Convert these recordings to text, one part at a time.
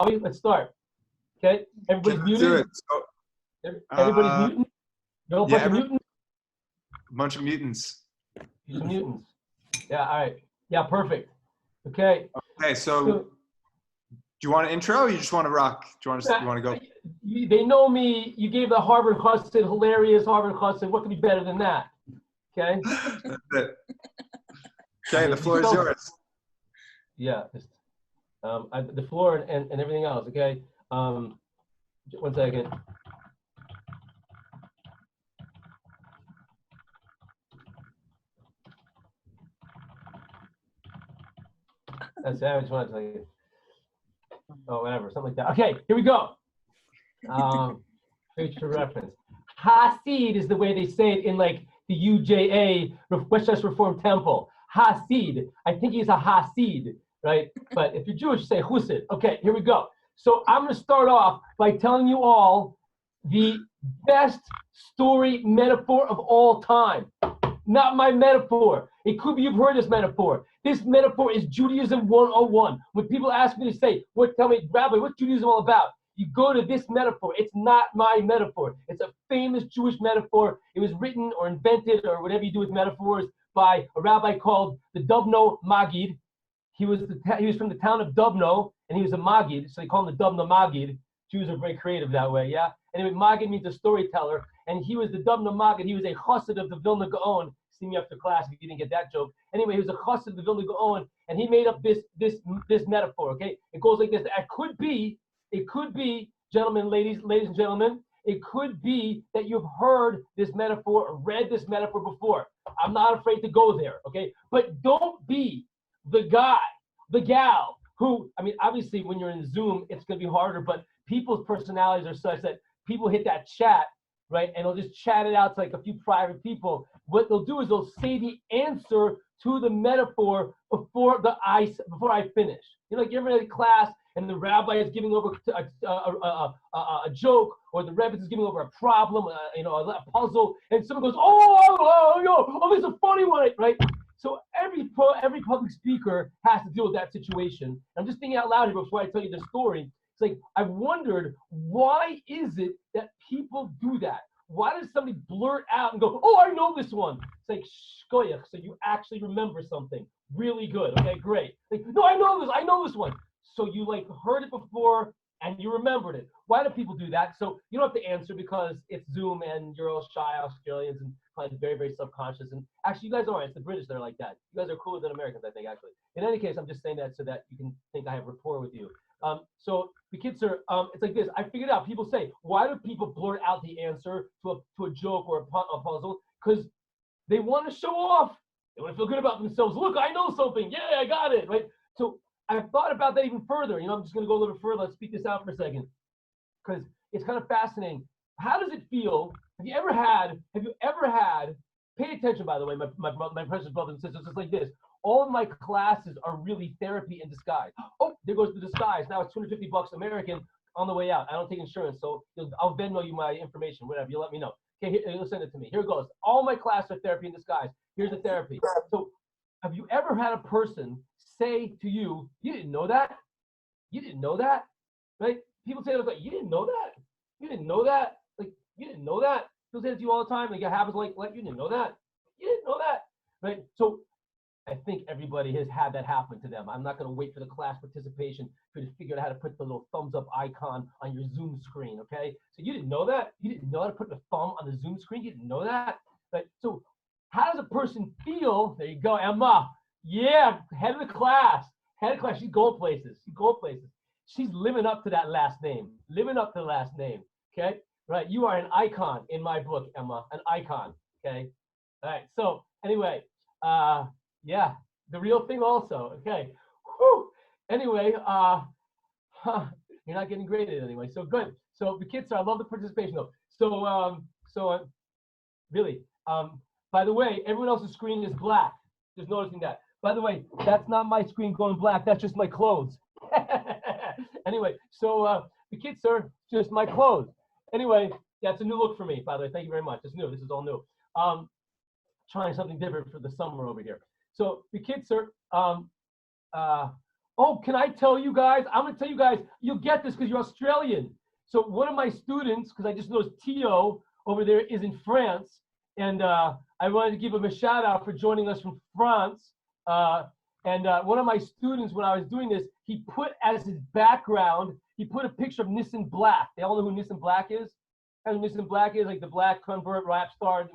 Let's start. Okay, everybody's muted. Do it. So, Everybody's mutant. You're a bunch of mutants. A bunch of mutants. Mutants. Yeah. All right. Yeah. Perfect. Okay. Okay. So do you want an intro? Or you just want to rock? Do you want to go? They know me. You gave the Harvard Husted, hilarious Harvard Husted. What could be better than that? Okay. That's it. Okay. The floor is yours. Yeah. The floor and everything else. Okay. 1 second. That's savage. 1 second. Oh, whatever, something like that. Okay, here we go. Future reference. Hasid is the way they say it in like the UJA, Westchester Reformed Temple. Hasid. I think he's a Hasid, right? But if you're Jewish, you say Husid. Okay, here we go. So I'm going to start off by telling you all the best story metaphor of all time. Not my metaphor. It could be you've heard this metaphor. This metaphor is Judaism 101. When people ask me to say, tell me, Rabbi, what's Judaism all about? You go to this metaphor. It's not my metaphor. It's a famous Jewish metaphor. It was written or invented or whatever you do with metaphors by a rabbi called the Dubno Maggid. He was from the town of Dubno, and he was a Maggid, so they call him the Dubno Maggid. Jews are very creative that way, yeah? Anyway, Maggid means a storyteller, and he was the Dubno Maggid. He was a chassid of the Vilna Gaon. See me after class if you didn't get that joke. Anyway, he was a chassid of the Vilna Gaon, and he made up this metaphor, okay? It goes like this. It could be, gentlemen, ladies and gentlemen, it could be that you've heard this metaphor or read this metaphor before. I'm not afraid to go there, okay? But don't be the guy, the gal, who, I mean, obviously when you're in Zoom, it's going to be harder, but people's personalities are such that people hit that chat, right? And they'll just chat it out to like a few private people. What they'll do is they'll say the answer to the metaphor before I finish. You know, like you're in a class and the rabbi is giving over a joke, or the rebbe is giving over a problem, a puzzle, and someone goes, oh, this is a funny one, right? So every public speaker has to deal with that situation. I'm just thinking out loud here before I tell you the story. It's like, I've wondered, why is it that people do that? Why does somebody blurt out and go, oh, I know this one? It's like, shkoyach, so you actually remember something. Really good, okay, great. Like, no, I know this one. So you like heard it before and you remembered it. Why do people do that? So you don't have to answer because it's Zoom and you're all shy Australians and probably very, very subconscious. And actually, you guys aren't. It's the British that are like that. You guys are cooler than Americans, I think, actually. In any case, I'm just saying that so that you can think I have rapport with you. So the kids are, it's like this. I figured out, people say, why do people blurt out the answer to a joke or a puzzle? Because they want to show off. They want to feel good about themselves. Look, I know something. Yeah, I got it, right? So I've thought about that even further. I'm just going to go a little bit further. Let's speak this out for a second because it's kind of fascinating. How does it feel? Have you ever had, pay attention, by the way, my precious brothers and sisters, it's like this. All of my classes are really therapy in disguise. Oh, there goes the disguise. Now it's $250 American on the way out. I don't take insurance, so I'll Venmo you my information, whatever. You let me know. Okay, you'll send it to me. Here it goes. All my classes are therapy in disguise. Here's the therapy. So have you ever had a person say to you, you didn't know that? You didn't know that? Right? People say, like, you didn't know that? You didn't know that? Like, you didn't know that? People say it to you all the time. Like, it happens like you didn't know that? You didn't know that? Right? So I think everybody has had that happen to them. I'm not going to wait for the class participation for you to figure out how to put the little thumbs up icon on your Zoom screen, okay? So you didn't know that? You didn't know how to put the thumb on the Zoom screen? You didn't know that? Right? So how does a person feel? There you go, Emma. Yeah, head of the class. Head of the class. She's going places. She's living up to that last name. Okay? Right? You are an icon in my book, Emma. An icon. Okay? All right. So anyway, yeah, the real thing also. Okay. Whew. Anyway, you're not getting graded anyway. So good. So the kids, I love the participation though. So really, by the way, everyone else's screen is black. Just noticing that. By the way, that's not my screen going black. That's just my clothes. Anyway, so the kids are just my clothes. Anyway, that's a new look for me, by the way. Thank you very much. It's new. This is all new. Trying something different for the summer over here. So the kids are, Oh, can I tell you guys? I'm going to tell you guys, you'll get this because you're Australian. So one of my students, because I just noticed Tio over there is in France, and I wanted to give him a shout out for joining us from France. And one of my students, when I was doing this, he put as his background, he put a picture of Nissan Black. They all know who Nissan Black is? And Nissan Black is like the black convert rap star,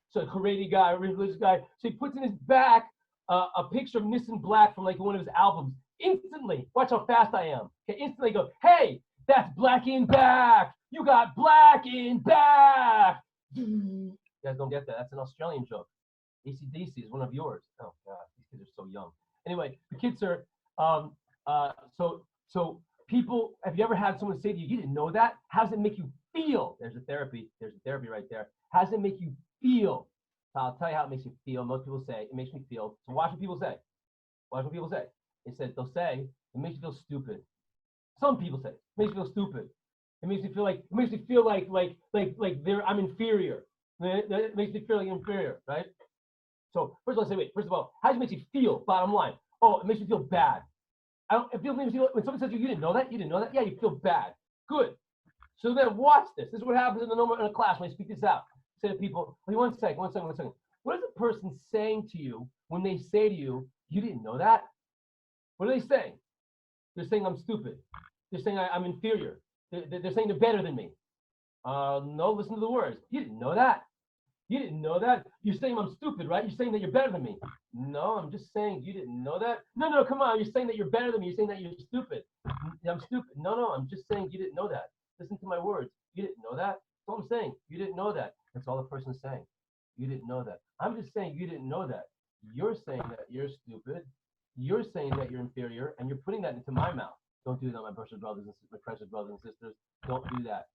so a karate guy, a religious guy. So he puts in his back a picture of Nissan Black from like one of his albums. Instantly, watch how fast I am. Okay, instantly go, hey, that's Black in Back. You got Black in Back. You guys don't get that. That's an Australian joke. AC/DC is one of yours. Oh God, these kids are so young. Anyway, the kids are so people. Have you ever had someone say to you, "You didn't know that"? How does it make you feel? There's a therapy. There's a therapy right there. How does it make you feel? So I'll tell you how it makes you feel. Most people say it makes me feel. So watch what people say. Watch what people say. They'll say it makes you feel stupid. Some people say it makes you feel stupid. It makes me feel like I'm inferior. It makes me feel like inferior, right? So first of all, first of all, how does it make you feel? Bottom line. Oh, it makes you feel bad. It makes you feel, when someone says you didn't know that, yeah, you feel bad. Good. So then watch this. This is what happens in a class when I speak this out. Say to people, wait, one second. What is the person saying to you when they say to you, you didn't know that? What are they saying? They're saying I'm stupid. They're saying I'm inferior. They're saying they're better than me. No, listen to the words. You didn't know that. You didn't know that? You're saying I'm stupid, right? You're saying that you're better than me. No, I'm just saying you didn't know that. No, come on. You're saying that you're better than me. You're saying that you're stupid. I'm stupid. No, I'm just saying you didn't know that. Listen to my words. You didn't know that? That's all I'm saying. You didn't know that. That's all the person's saying. You didn't know that. I'm just saying you didn't know that. You're saying that you're stupid. You're saying that you're inferior, and you're putting that into my mouth. Don't do that, my precious brothers and sisters. Don't do that.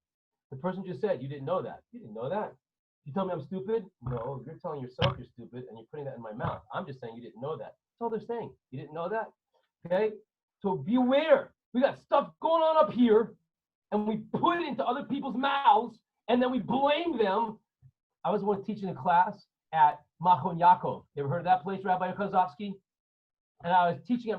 The person just said, you didn't know that. You didn't know that. You tell me I'm stupid? No, you're telling yourself you're stupid, and you're putting that in my mouth. I'm just saying you didn't know that. That's all they're saying. You didn't know that? Okay? So be aware. We got stuff going on up here, and we put it into other people's mouths, and then we blame them. I was once teaching a class at Machon Yaakov. You ever heard of that place, Rabbi Kozovsky? And I was teaching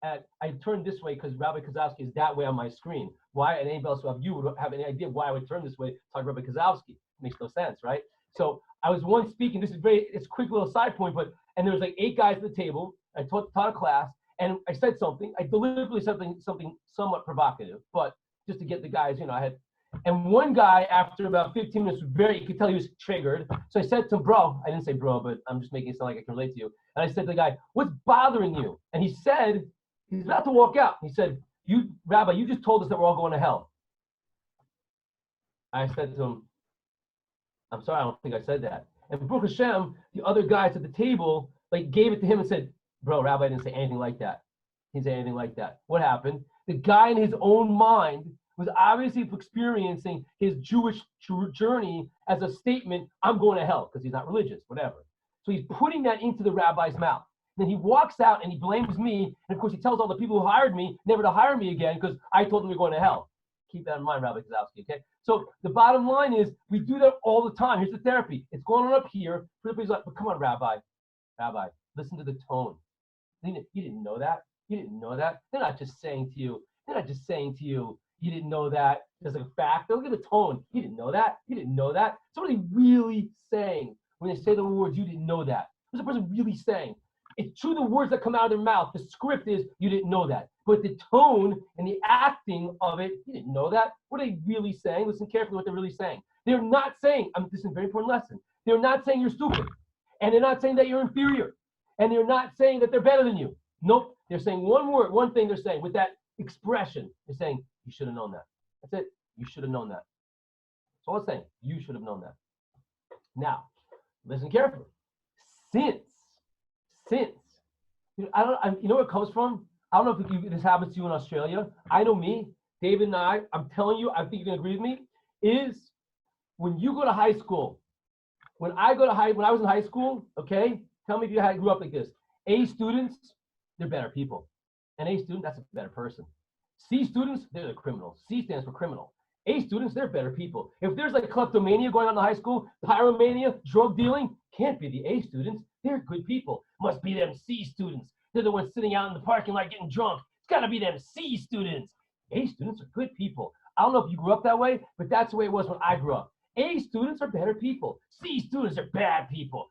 I turned this way because Rabbi Kozovsky is that way on my screen. Why? And anybody else who would have any idea why I would turn this way to talk Rabbi Kozovsky. Makes no sense, right? So I was once speaking, it's a quick little side point, and there was like 8 guys at the table. I taught a class, and I said something. I deliberately said something somewhat provocative, but just to get the guys, and one guy, after about 15 minutes, you could tell he was triggered. So I said to him, bro, I didn't say bro, but I'm just making it sound like I can relate to you. And I said to the guy, what's bothering you? And he said, he's about to walk out. He said, Rabbi, you just told us that we're all going to hell. I said to him, I'm sorry, I don't think I said that. And Baruch Hashem, the other guys at the table, gave it to him and said, bro, Rabbi didn't say anything like that. He didn't say anything like that. What happened? The guy in his own mind was obviously experiencing his Jewish journey as a statement, I'm going to hell, because he's not religious, whatever. So he's putting that into the rabbi's mouth. Then he walks out and he blames me. And of course, he tells all the people who hired me never to hire me again because I told them we're going to hell. Keep that in mind, Rabbi Kozovsky, okay? So the bottom line is we do that all the time. Here's the therapy. It's going on up here. Everybody's like, but come on, Rabbi, listen to the tone. You didn't know that? You didn't know that? They're not just saying to you, you didn't know that as a fact. Look at the tone. You didn't know that? You didn't know that? So what are they really saying when they say the words, you didn't know that? What's the person really saying? It's true the words that come out of their mouth. The script is, you didn't know that. But the tone and the acting of it, you didn't know that? What are they really saying? Listen carefully what they're really saying. They're not saying, this is a very important lesson. They're not saying you're stupid. And they're not saying that you're inferior. And they're not saying that they're better than you. Nope. They're saying one thing they're saying with that expression. They're saying, you should have known that. That's it. You should have known that. That's all it's saying. You should have known that. Now, listen carefully. Since, you know where it comes from? I don't know if this happens to you in Australia. I know me, David and I'm telling you, I think you can agree with me, is when you go to high school, when I was in high school, okay, tell me if you grew up like this. A students, they're better people. An A student, that's a better person. C students, they're the criminals. C stands for criminal. A students, they're better people. If there's kleptomania going on in the high school, pyromania, drug dealing, can't be the A students. They're good people. Must be them C students. They're the ones sitting out in the parking lot getting drunk. It's got to be them C students. A students are good people. I don't know if you grew up that way, but that's the way it was when I grew up. A students are better people. C students are bad people,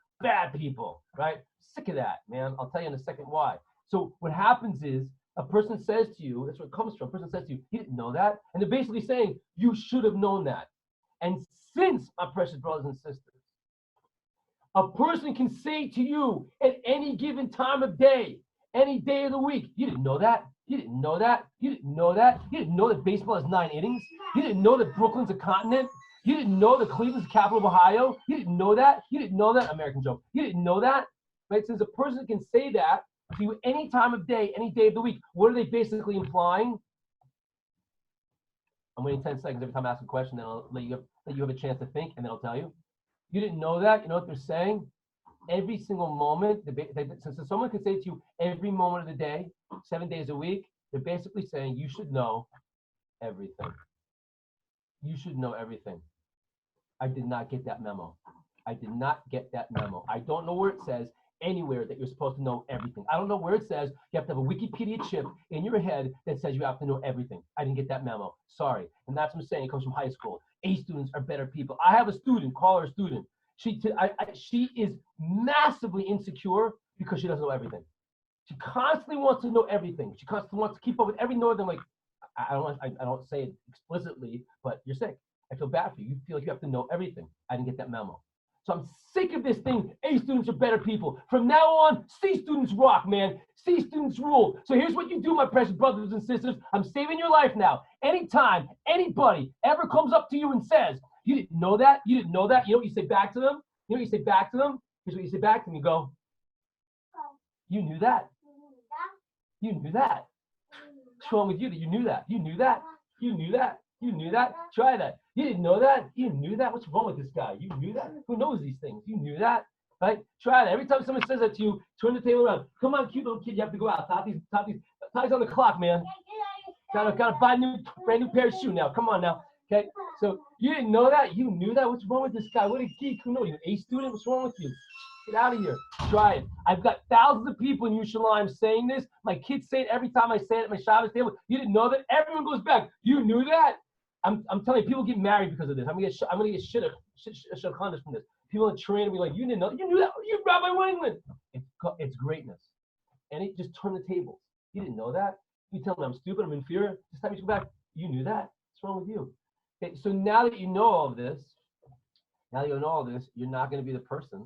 right? Sick of that, man. I'll tell you in a second why. So what happens is a person says to you, that's where it comes from, a person says to you, you didn't know that? And they're basically saying, you should have known that. And since, my precious brothers and sisters, a person can say to you at any given time of day, any day of the week, you didn't know that? You didn't know that? You didn't know that? You didn't know that baseball has 9 innings? You didn't know that Brooklyn's a continent? You didn't know that Cleveland's the capital of Ohio? You didn't know that? You didn't know that? American joke. You didn't know that? Right? Since a person can say that to you any time of day, any day of the week, what are they basically implying? I'm waiting 10 seconds every time I ask a question, then I'll let you have a chance to think, and then I'll tell you. You didn't know that? You know what they're saying? Every single moment, since someone can say to you every moment of the day, 7 days a week, they're basically saying you should know everything. You should know everything. I did not get that memo. I did not get that memo. I don't know where it says anywhere that you're supposed to know everything. I don't know where it says you have to have a Wikipedia chip in your head that says you have to know everything. I didn't get that memo. Sorry. And that's what I'm saying. It comes from high school. A students are better people. I have a student, call her a student. She is massively insecure because she doesn't know everything. She constantly wants to know everything. She constantly wants to keep up with every northern, like, I don't say it explicitly, but you're sick. I feel bad for you. You feel like you have to know everything. I didn't get that memo. So I'm sick of this thing. A students are better people. From now on, C students rock, man. C students rule. So here's what you do, my precious brothers and sisters. I'm saving your life now. Anytime anybody ever comes up to you and says, you didn't know that? You didn't know that? You know what you say back to them? You know what you say back to them? Here's what you say back to them. You go, you knew that. You knew that. What's wrong with you that you knew that? You knew that. You knew that. You knew that. Try that. You didn't know that. You knew that. What's wrong with this guy? You knew that. Who knows these things? You knew that. Right? Try that. Every time someone says that to you, turn the table around. Come on, cute little kid. You have to go out. Time's on the clock, man. Gotta buy a brand new pair of shoes now. Come on now. Okay. So you didn't know that. You knew that. What's wrong with this guy? What a geek. Who knows? You're an A student. What's wrong with you? Get out of here. Try it. I've got thousands of people in Yerushalayim saying this. My kids say it every time I say it at my Shabbos table. You didn't know that? Everyone goes back. You knew that? I'm telling you, people get married because of this. I'm gonna get shidduch from this. People in train will be like, you didn't know? You knew that? You Rabbi Wenglin. It's greatness. And it just turn the tables. You didn't know that? You tell me I'm stupid, I'm inferior. This time you go back, you knew that. What's wrong with you? Okay, so now that you know all this, you're not gonna be the person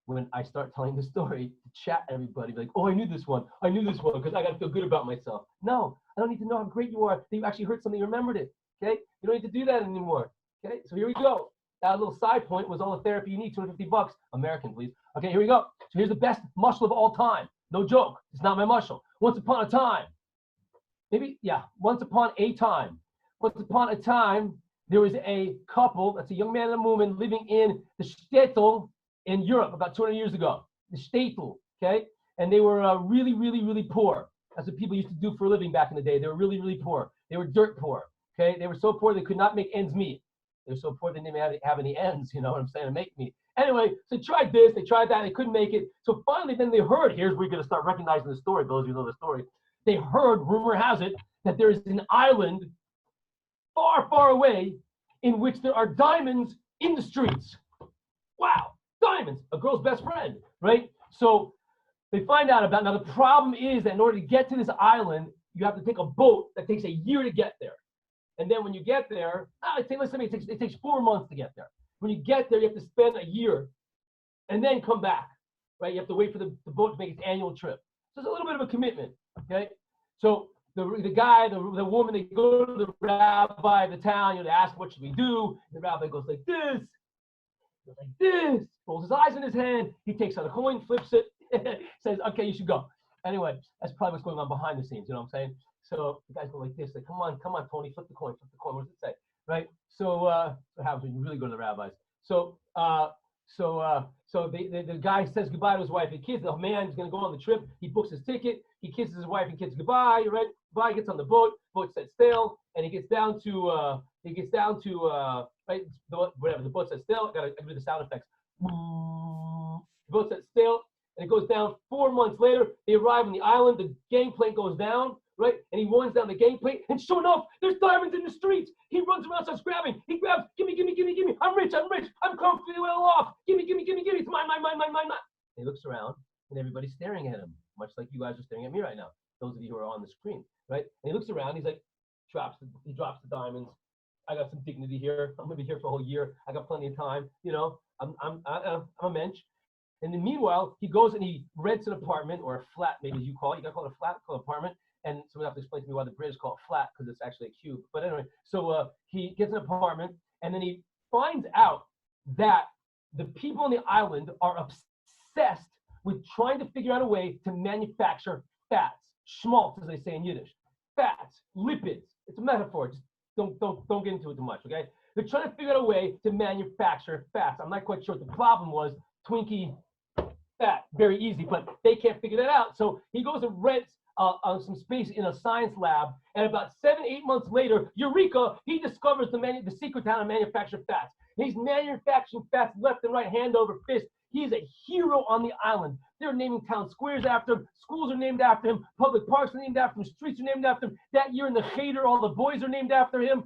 when I start telling the story to chat everybody, be like, oh, I knew this one, because I gotta feel good about myself. No, I don't need to know how great you are, that you actually heard something, you remembered it, okay? You don't need to do that anymore, okay? So here we go. That little side point was all the therapy you need, $250, American, please. Okay, here we go. So here's the best muscle of all time. No joke, it's not my muscle. Once upon a time, once upon a time, there was a couple, that's a young man and a woman living in the shtetl in Europe about 200 years ago, the shtetl, okay? And they were really, really, really poor. That's what people used to do for a living back in the day. They were really, really poor. They were dirt poor, okay? They were so poor they could not make ends meet. They were so poor they didn't have any ends, you know what I'm saying, to make meat. Anyway, so they tried this, they tried that, they couldn't make it. So finally, then they heard, here's where you're gonna start recognizing the story, those of you who know the story. They heard, rumor has it, that there is an island far, far away in which there are diamonds in the streets. Wow. Diamonds, a girl's best friend, right? So they find out about, now the problem is that in order to get to this island, you have to take a boat that takes a year to get there. And then when you get there, it takes 4 months to get there. When you get there, you have to spend a year and then come back, right? You have to wait for the boat to make its annual trip. So it's a little bit of a commitment, okay? So the guy, the woman, they go to the rabbi of the town, they ask, what should we do? And the rabbi goes like this. Like this, rolls his eyes in his hand, he takes out a coin, flips it, says, okay, you should go. Anyway, that's probably what's going on behind the scenes, you know what I'm saying? So the guys go like this, like, come on, Tony, flip the coin, what does it say, right? So what happens when you really go to the rabbis? So the guy says goodbye to his wife and kids. The man is going to go on the trip. He books his ticket. He kisses his wife and kids goodbye. Right? Goodbye. Gets on the boat. Boat sets sail, and he gets down to right. The boat sets sail. Got to do the sound effects. The boat sets sail, And it goes down 4 months later. They arrive on the island. The gangplank goes down, right? And he runs down the gangplank. And sure enough, there's diamonds in the streets. He runs around, starts grabbing. He grabs, give me. I'm rich. I'm comfortably well off. Give me. It's mine. And he looks around, and everybody's staring at him, much like you guys are staring at me right now. Those of you who are on the screen, right? And he looks around. He's like, he drops the diamonds. I got some dignity here. I'm gonna be here for a whole year. I got plenty of time. You know, I'm a mensch. And then meanwhile, he goes and he rents an apartment or a flat, maybe as you call it. You gotta call it a flat, call it an apartment. And someone have to explain to me why the British call it flat, because it's actually a cube. But anyway, so he gets an apartment, and then he finds out that the people on the island are obsessed with trying to figure out a way to manufacture fats, schmaltz, as they say in Yiddish, fats, lipids. It's a metaphor. Just don't get into it too much, okay? They're trying to figure out a way to manufacture fats. I'm not quite sure what the problem was. Twinkie fat, very easy, but they can't figure that out. So he goes and rents some space in a science lab, and about 7-8 months later, eureka, he discovers the secret to how to manufacture fats. He's manufacturing fats left and right, hand over fist. He's a hero on the island. They're naming town squares after him. Schools are named after him. Public parks are named after him. Streets are named after him. That year in the Cheder, all the boys are named after him.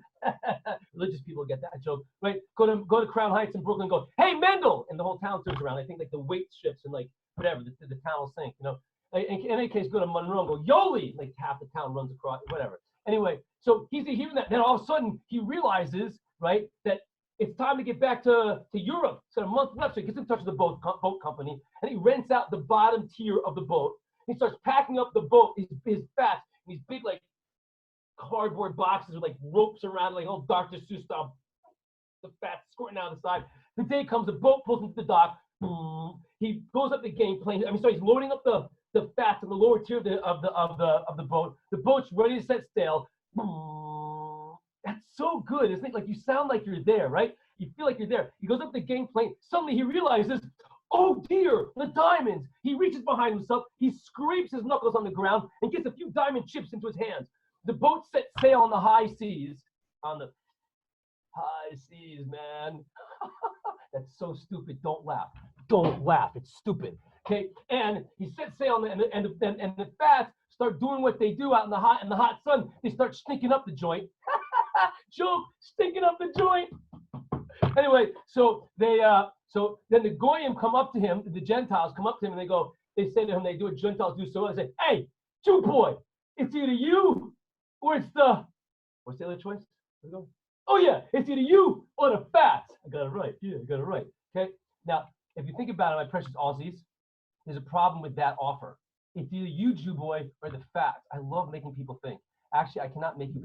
Religious people get that joke, right? Go to Crown Heights in Brooklyn and go, hey, Mendel! And the whole town turns around. I think like the weight shifts and like whatever, the town will sink, you know? In any case, go to Monroe and go, Yoli! Like half the town runs across, whatever. Anyway, so he's a hero that. Then all of a sudden, he realizes, right, that it's time to get back to Europe. So a month left, so he gets in touch with the boat company, and he rents out the bottom tier of the boat. He starts packing up the boat, his fats, these big like cardboard boxes with like ropes around, like old Dr. Seuss style, the fats squirting out the side. The day comes, the boat pulls into the dock. He goes up the gangplank. He's loading up the fats in the lower tier of the boat. The boat's ready to set sail. That's so good, isn't it? Like you sound like you're there, right? You feel like you're there. He goes up the gangplank. Suddenly he realizes, oh dear, the diamonds. He reaches behind himself. He scrapes his knuckles on the ground and gets a few diamond chips into his hands. The boat sets sail on the high seas. On the high seas, man. That's so stupid. Don't laugh. Don't laugh. It's stupid. Okay, and he sets sail, and the fats start doing what they do out in the hot sun. They start stinking up the joint. Joke, stinking up the joint. Anyway, so then the goyim come up to him, the Gentiles come up to him, and they say to him, they do what Gentiles do so well. They say, hey, Jew boy, it's either you or it's what's the other choice? Oh yeah, it's either you or the fats. I got it right. Yeah, I got it right. Okay. Now, if you think about it, my precious Aussies, there's a problem with that offer. It's either you, Jew boy, or the fats. I love making people think. Actually, I cannot make you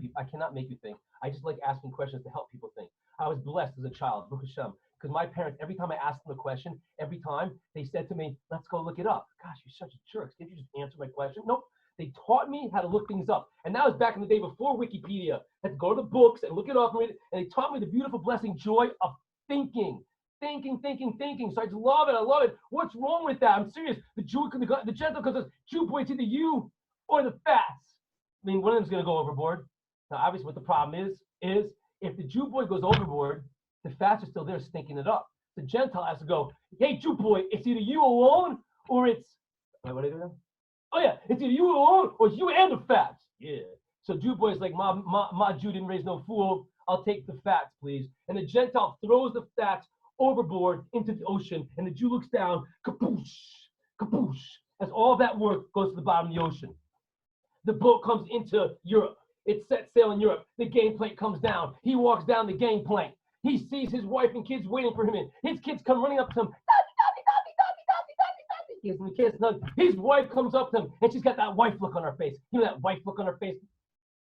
think. I just like asking questions to help people think. I was blessed as a child, Baruch Hashem, because my parents, every time I asked them a question, every time they said to me, let's go look it up. Gosh, you're such a jerk. Can't you just answer my question? Nope. They taught me how to look things up. And that was back in the day before Wikipedia. I had to go to the books and look it up and read it. And they taught me the beautiful blessing, joy of thinking. Thinking. So I just love it. I love it. What's wrong with that? I'm serious. The Gentile comes, Jew boy, it's either you or the fats. I mean, one of them's going to go overboard. Now, obviously, what the problem is if the Jew boy goes overboard, the fats are still there stinking it up. The Gentile has to go, hey, Jew boy, it's either you alone or it's, wait, what are they doing? Oh, yeah, it's either you alone or it's you and the fats. Yeah. So Jew boy's like, my Jew didn't raise no fool. I'll take the fats, please. And the Gentile throws the fats overboard into the ocean, and the Jew looks down, kapoosh, kapoosh, as all that work goes to the bottom of the ocean. The boat comes into Europe. It sets sail in Europe. The gangplank comes down. He walks down the gangplank. He sees his wife and kids waiting for him. His kids come running up to him. He gives him a kiss. His wife comes up to him, and she's got that wife look on her face. You know that wife look on her face?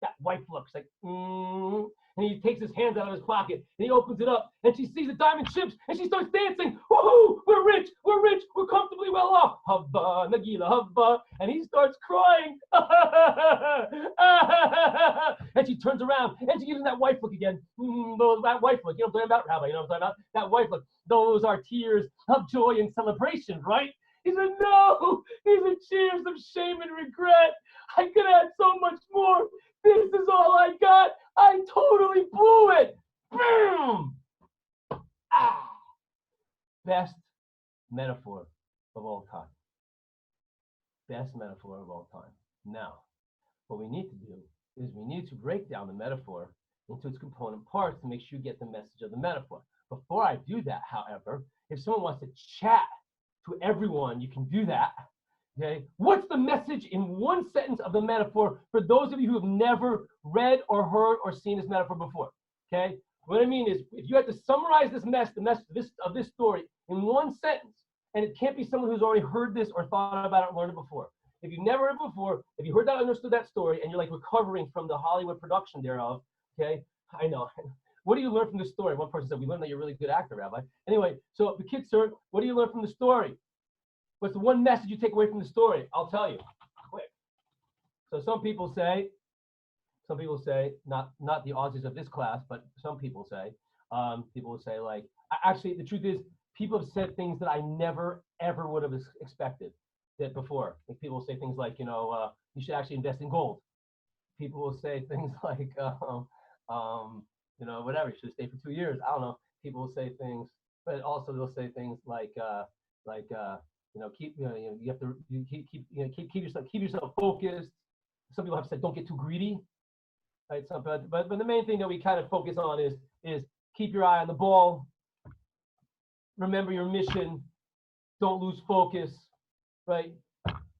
That wife looks like, And he takes his hands out of his pocket, and he opens it up, and she sees the diamond chips, and she starts dancing. Woohoo! We're rich! We're comfortably well off. Hubba, Nagila, hubba. And he starts crying. And she turns around, and she gives him that wife look again. That wife look. You know what I'm talking about, Rabbi? You know what I'm talking about? That wife look. Those are tears of joy and celebration, right? He said, no, these are tears of shame and regret. I could have had so much more. This is all I got. I totally blew it. Boom. Best metaphor of all time. best metaphor of all time. Now, what we need to do is we need to break down the metaphor into its component parts to make sure you get the message of the metaphor. Before I do that, however, if someone wants to chat to everyone, you can do that. Okay, what's the message in one sentence of the metaphor for those of you who have never read or heard or seen this metaphor before? Okay, what I mean is, if you had to summarize the message of this story in one sentence, and it can't be someone who's already heard this or thought about it or learned it before. If you've never heard it before, if you heard that, understood that story, and you're like recovering from the Hollywood production thereof, okay, I know. What do you learn from the story? One person said, we learned that you're a really good actor, Rabbi. Anyway, so the kids, sir, what do you learn from the story? What's the one message you take away from the story? I'll tell you, quick. So some people say, not the Aussies of this class, but some people say like, actually, the truth is, people have said things that I never, ever would have expected that before. Like people say things like, you should actually invest in gold. People will say things like, whatever, you should stay for 2 years. I don't know. People will say things, but also they'll say things like, keep yourself focused. Some people have said, don't get too greedy. Right? So, but the main thing that we kind of focus on is keep your eye on the ball. Remember your mission. Don't lose focus. Right?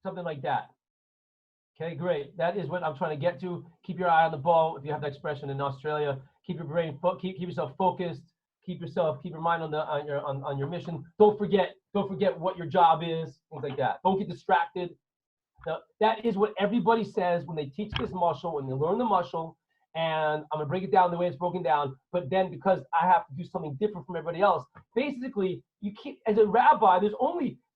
Something like that. Okay, great. That is what I'm trying to get to. Keep your eye on the ball. If you have that expression in Australia, keep your brain, keep yourself focused. Keep your mind on your mission. Don't forget what your job is. Things like that. Don't get distracted. Now, that is what everybody says when they teach this mashal, when they learn the mashal. And I'm gonna break it down the way it's broken down. But then, because I have to do something different from everybody else, basically, you can't. As a rabbi,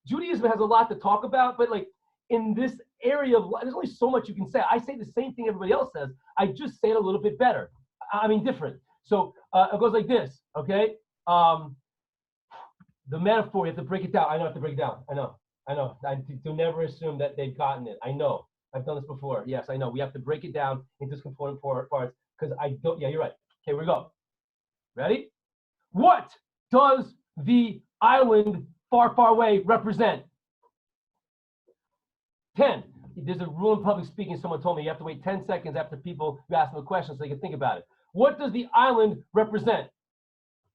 Judaism has a lot to talk about, but like in this area of life, there's only so much you can say. I say the same thing everybody else says. I just say it a little bit better. I mean, different. So it goes like this, okay? The metaphor, you have to break it down. I know I have to break it down. I know. I do never assume that they've gotten it. I know. I've done this before. Yes, I know. We have to break it down into its component parts because I don't. Yeah, you're right. Okay, here we go. Ready? What does the island far, far away represent? 10. There's a rule in public speaking. Someone told me you have to wait 10 seconds after you ask them a question so they can think about it. What does the island represent?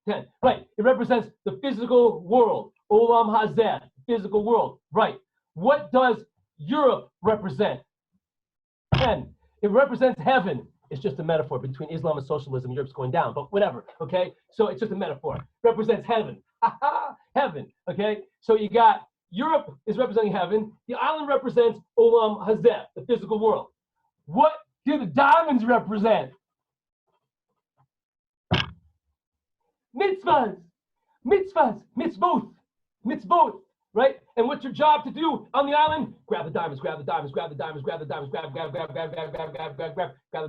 10. Right. It represents the physical world. Olam hazeh, physical world. Right. What does Europe represent? 10. It represents heaven. It's just a metaphor between Islam and socialism. Europe's going down, but whatever. Okay. So it's just a metaphor. Represents heaven. Heaven. Okay. So you got Europe is representing heaven. The island represents Olam hazeh, the physical world. What do the diamonds represent? Mitzvahs, mitzvot, right? And what's your job to do on the island? Grab the diamonds, grab the diamonds, grab the diamonds, grab the diamonds, grab the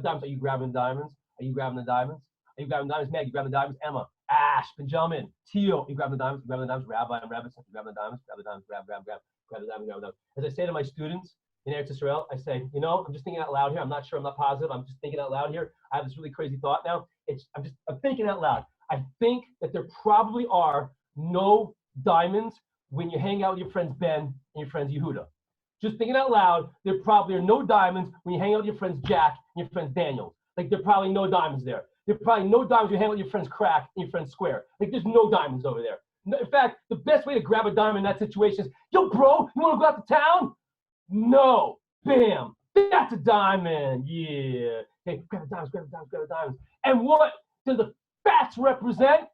diamonds. Are you grabbing the diamonds? Are you grabbing the diamonds? Are you grabbing the diamonds? Meg, you grabbing the diamonds? Emma, Ash, Benjamin, Teal, you grabbing the diamonds? You grabbing the diamonds? Rabbi and Rabbi, you grabbing the diamonds? Grab the diamonds, grab the diamonds, grab the diamonds. As I say to my students in Eretz Israel, I say, I'm just thinking out loud here. I'm not sure, I'm not positive. I'm just thinking out loud here. I have this really crazy thought now. I'm thinking out loud. I think that there probably are no diamonds when you hang out with your friends Ben and your friends Yehuda. Just thinking out loud, there probably are no diamonds when you hang out with your friends Jack and your friends Daniel. Like there are probably no diamonds there. There are probably no diamonds when you hang out with your friends Crack and your friends Square. Like there's no diamonds over there. In fact, the best way to grab a diamond in that situation is, yo bro, you wanna go out to town? No, bam, that's a diamond, yeah. Okay, grab the diamonds, grab the diamonds, grab the diamonds. And what do the fats represent?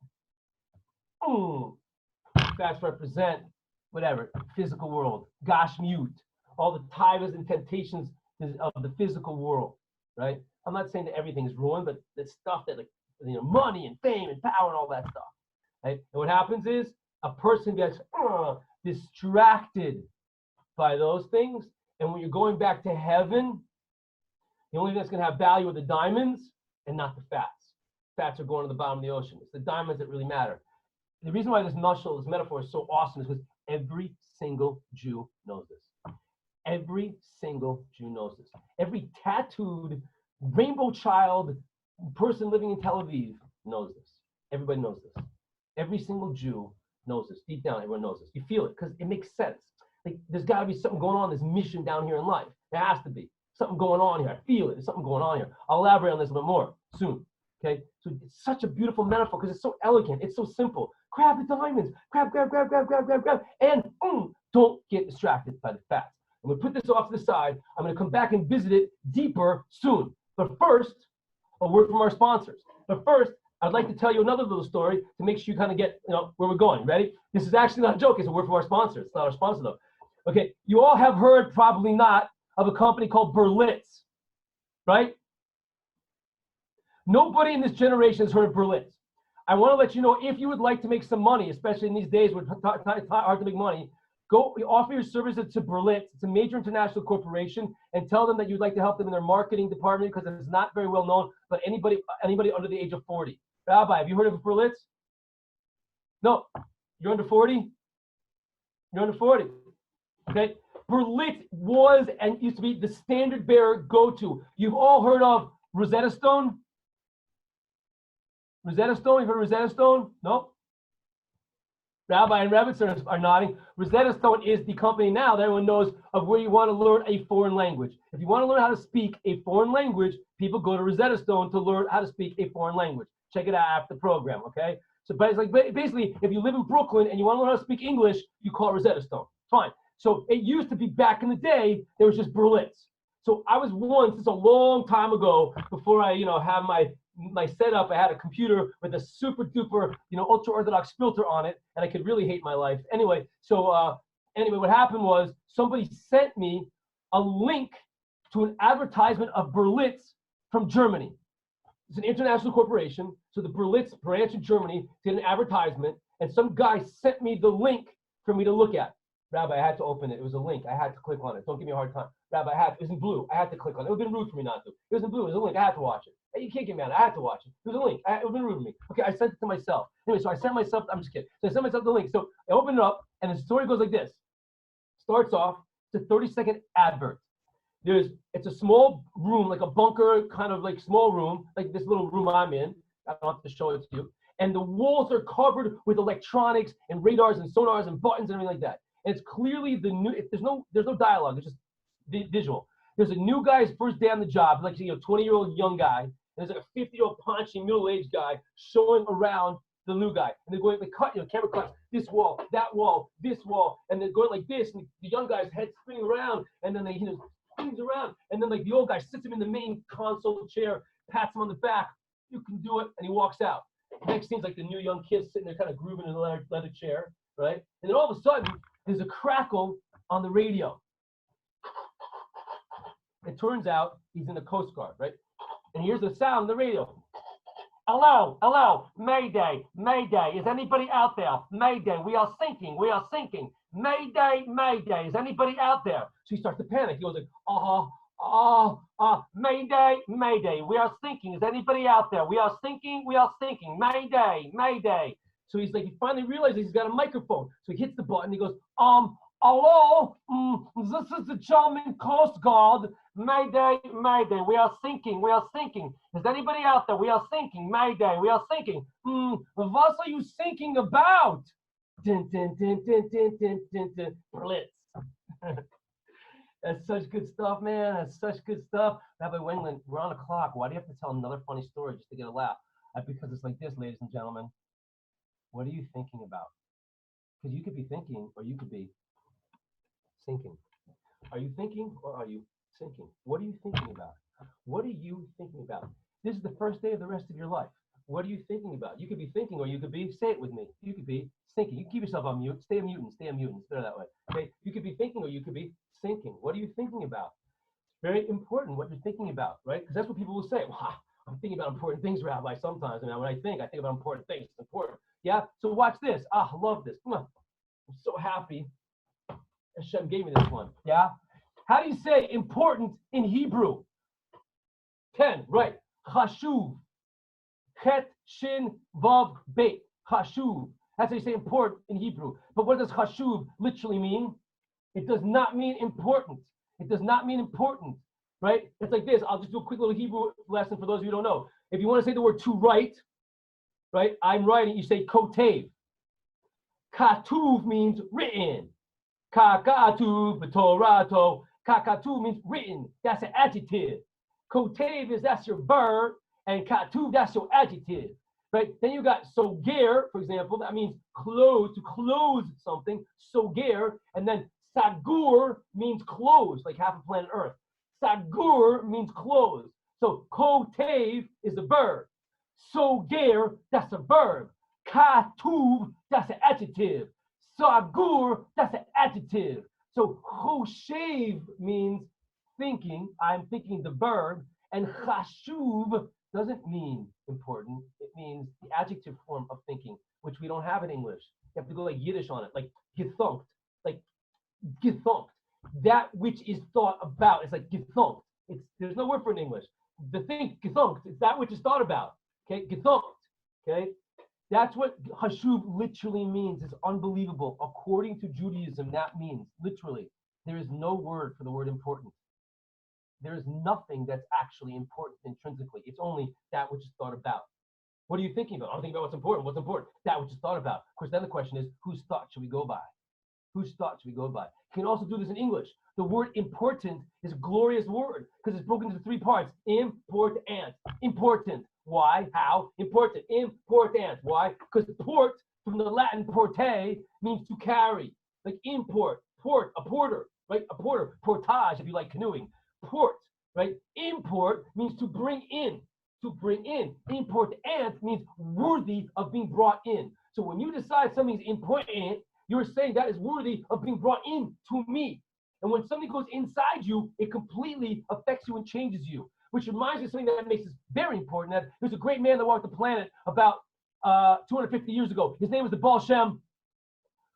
Fats represent whatever, physical world, gosh mute, all the tigers and temptations of the physical world, right? I'm not saying that everything is ruined, but the stuff that money and fame and power and all that stuff, right? And what happens is a person gets distracted by those things. And when you're going back to heaven, the only thing that's gonna have value are the diamonds and not the fats. Fats are going to the bottom of the ocean. It's the diamonds that really matter. The reason why this metaphor is so awesome is because every single Jew knows this. Every single Jew knows this. Every tattooed rainbow child person living in Tel Aviv knows this. Everybody knows this. Every single Jew knows this. Deep down, everyone knows this. You feel it because it makes sense. like there's got to be something going on, this mission down here in life. There has to be something going on here. I feel it. There's something going on here. I'll elaborate on this a bit more soon. Okay, so it's such a beautiful metaphor because it's so elegant. It's so simple. Grab the diamonds. Grab, and don't get distracted by the facts. I'm going to put this off to the side. I'm going to come back and visit it deeper soon. But first, a word from our sponsors. But first, I'd like to tell you another little story to make sure you kind of get where we're going. Ready? This is actually not a joke. It's a word from our sponsor. It's not our sponsor, though. Okay, you all have heard, probably not, of a company called Berlitz, right? Nobody in this generation has heard of Berlitz. I want to let you know, if you would like to make some money, especially in these days where it's hard to make money, go offer your services to Berlitz. It's a major international corporation, and tell them that you'd like to help them in their marketing department because it's not very well known, but anybody under the age of 40. Rabbi, have you heard of Berlitz? No. You're under 40? You're under 40. Okay. Berlitz was and used to be the standard bearer go-to. You've all heard of Rosetta Stone? Rosetta Stone? You've heard of Rosetta Stone? No? Rabbi and Rebbitzin are nodding. Rosetta Stone is the company now that everyone knows of where you want to learn a foreign language. If you want to learn how to speak a foreign language, people go to Rosetta Stone to learn how to speak a foreign language. Check it out after the program, okay? So but it's like basically, if you live in Brooklyn and you want to learn how to speak English, you call it Rosetta Stone. Fine. So it used to be back in the day, there was just Berlitz. So I was once, it's a long time ago, before I, have my setup, I had a computer with a super duper, ultra orthodox filter on it, and I could really hate my life. Anyway, so what happened was somebody sent me a link to an advertisement of Berlitz from Germany. It's an international corporation, so the Berlitz branch in Germany did an advertisement, and some guy sent me the link for me to look at. Rabbi, I had to open it. It was a link. I had to click on it. Don't give me a hard time. Rabbi, it was in blue. I had to click on it. It would have been rude for me not to. It was in blue. It was a link. I had to watch it. Hey, you can't get me on it. I had to watch it. It was a link. It would have been rude for me. Okay, I sent it to myself. Anyway, so I sent myself, I'm just kidding. So I sent myself the link. So I opened it up, and the story goes like this. Starts off, it's a 30-second advert. It's a small room, like a bunker, kind of like small room, like this little room I'm in. I don't have to show it to you. And the walls are covered with electronics and radars and sonars and buttons and everything like that. And it's clearly the new. There's no dialogue. It's just visual. There's a new guy's first day on the job, like 20-year-old young guy. And there's like a 50-year-old paunchy middle-aged guy showing around the new guy. And they're going, camera cuts this wall, that wall, this wall, and they're going like this. And the young guy's head spinning around, and then spins around, and then like the old guy sits him in the main console chair, pats him on the back. You can do it, and he walks out. Next seems like the new young kid sitting there, kind of grooving in the leather chair, right? And then all of a sudden, there's a crackle on the radio. It turns out he's in the Coast Guard, right? And here's the sound on the radio. Hello, Mayday, is anybody out there? Mayday, we are sinking. Mayday, is anybody out there? So he starts to panic. He goes like, Mayday, we are sinking. Is anybody out there? We are sinking, Mayday. So he's like, he finally realizes he's got a microphone. So he hits the button, he goes, hello, this is the German Coast Guard. Mayday, we are sinking. Is anybody out there? We are sinking, Mayday, we are sinking. What are you thinking about? Blitz. That's such good stuff, man. That's such good stuff. Rabbi Wenglin, we're on a clock. Why do you have to tell another funny story just to get a laugh? Because it's like this, ladies and gentlemen. What are you thinking about? Because you could be thinking, or you could be sinking. Are you thinking, or are you sinking? What are you thinking about? What are you thinking about? This is the first day of the rest of your life. What are you thinking about? You could be thinking, or you could be, say it with me. You could be sinking. You keep yourself on mute. Stay a mutant. It's better that way. Okay? You could be thinking, or you could be sinking. What are you thinking about? It's very important what you're thinking about, right? Because that's what people will say. Wow, I'm thinking about important things, Rabbi, sometimes. And when I think about important things. It's important. Yeah? So watch this. I love this. I'm so happy Hashem gave me this one. Yeah? How do you say important in Hebrew? 10, right. Chashuv. Chet, shin, vav, beit. Chashuv. That's how you say important in Hebrew. But what does chashuv literally mean? It does not mean important. It does not mean important, right? It's like this. I'll just do a quick little Hebrew lesson for those of you who don't know. If you want to say the word to write, right? I'm writing, you say kotev. Katuv means written. Kakatu b'torato. Kakatu means written. That's an adjective. Kotev is that's your verb, and katuv that's your adjective. Right? Then you got soger, for example. That means close, to close something. Soger, and then sagur means close, like half of planet Earth. Sagur means close. So kotev is the verb. Soger, that's a verb. Katuv, that's an adjective. Sagur, that's an adjective. So choshev means thinking. I'm thinking the verb. And chashuv doesn't mean important. It means the adjective form of thinking, which we don't have in English. You have to go like Yiddish on it, like gethunkt, like gethunkt. That which is thought about. It's like gethunkt. There's no word for it in English. The thing gethunkt is that which is thought about. Okay, gethunkt. Okay, that's what hashuv literally means. It's unbelievable. According to Judaism, that means literally there is no word for the word important. There is nothing that's actually important intrinsically. It's only that which is thought about. What are you thinking about? I'm thinking about what's important. What's important? That which is thought about. Of course, then the question is, whose thought should we go by? Whose thought should we go by? You can also do this in English. The word important is a glorious word because it's broken into 3 parts. Important. Important. Why? How? Important. Important. Why? Because port, from the Latin porte, means to carry. Like import. Port, a porter. Right? A porter. Portage, if you like canoeing. Port, right? Import means to bring in. To bring in. Important means worthy of being brought in. So when you decide something's important, you're saying that is worthy of being brought in to me. And when something goes inside you, it completely affects you and changes you. Which reminds me of something that makes this very important. That there's a great man that walked the planet about 250 years ago. His name was the Baal Shem.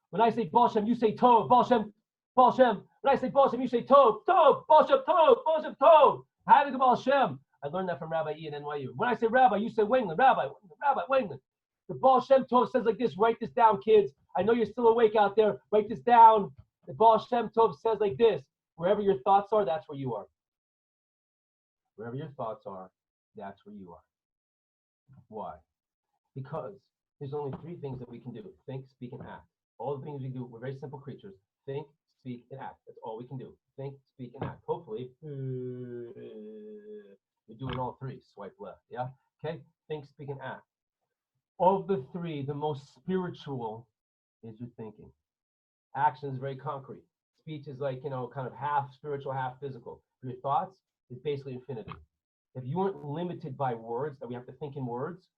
When I say Baal Shem, you say Tov. Baal Shem. Baal Shem. When I say Baal Shem, you say Tov. Tov. Baal Shem. Tov. Baal Shem. Tov. How do you Baal Shem? I learned that from Rabbi E at NYU. When I say Rabbi, you say Wenglin. Rabbi. Wenglin. The Baal Shem Tov says like this. Write this down, kids. I know you're still awake out there. Write this down. The Baal Shem Tov says like this. Wherever your thoughts are, that's where you are. Wherever your thoughts are, that's where you are. Why? Because there's only 3 things that we can do. Think, speak, and act. All the things we do, we're very simple creatures. Think, speak, and act. That's all we can do. Think, speak, and act. Hopefully, you're doing all 3. Swipe left, yeah? Okay? Think, speak, and act. Of the 3, the most spiritual is your thinking. Action is very concrete. Speech is like, kind of half spiritual, half physical. Your thoughts is basically infinity. If you weren't limited by words, that we have to think in words,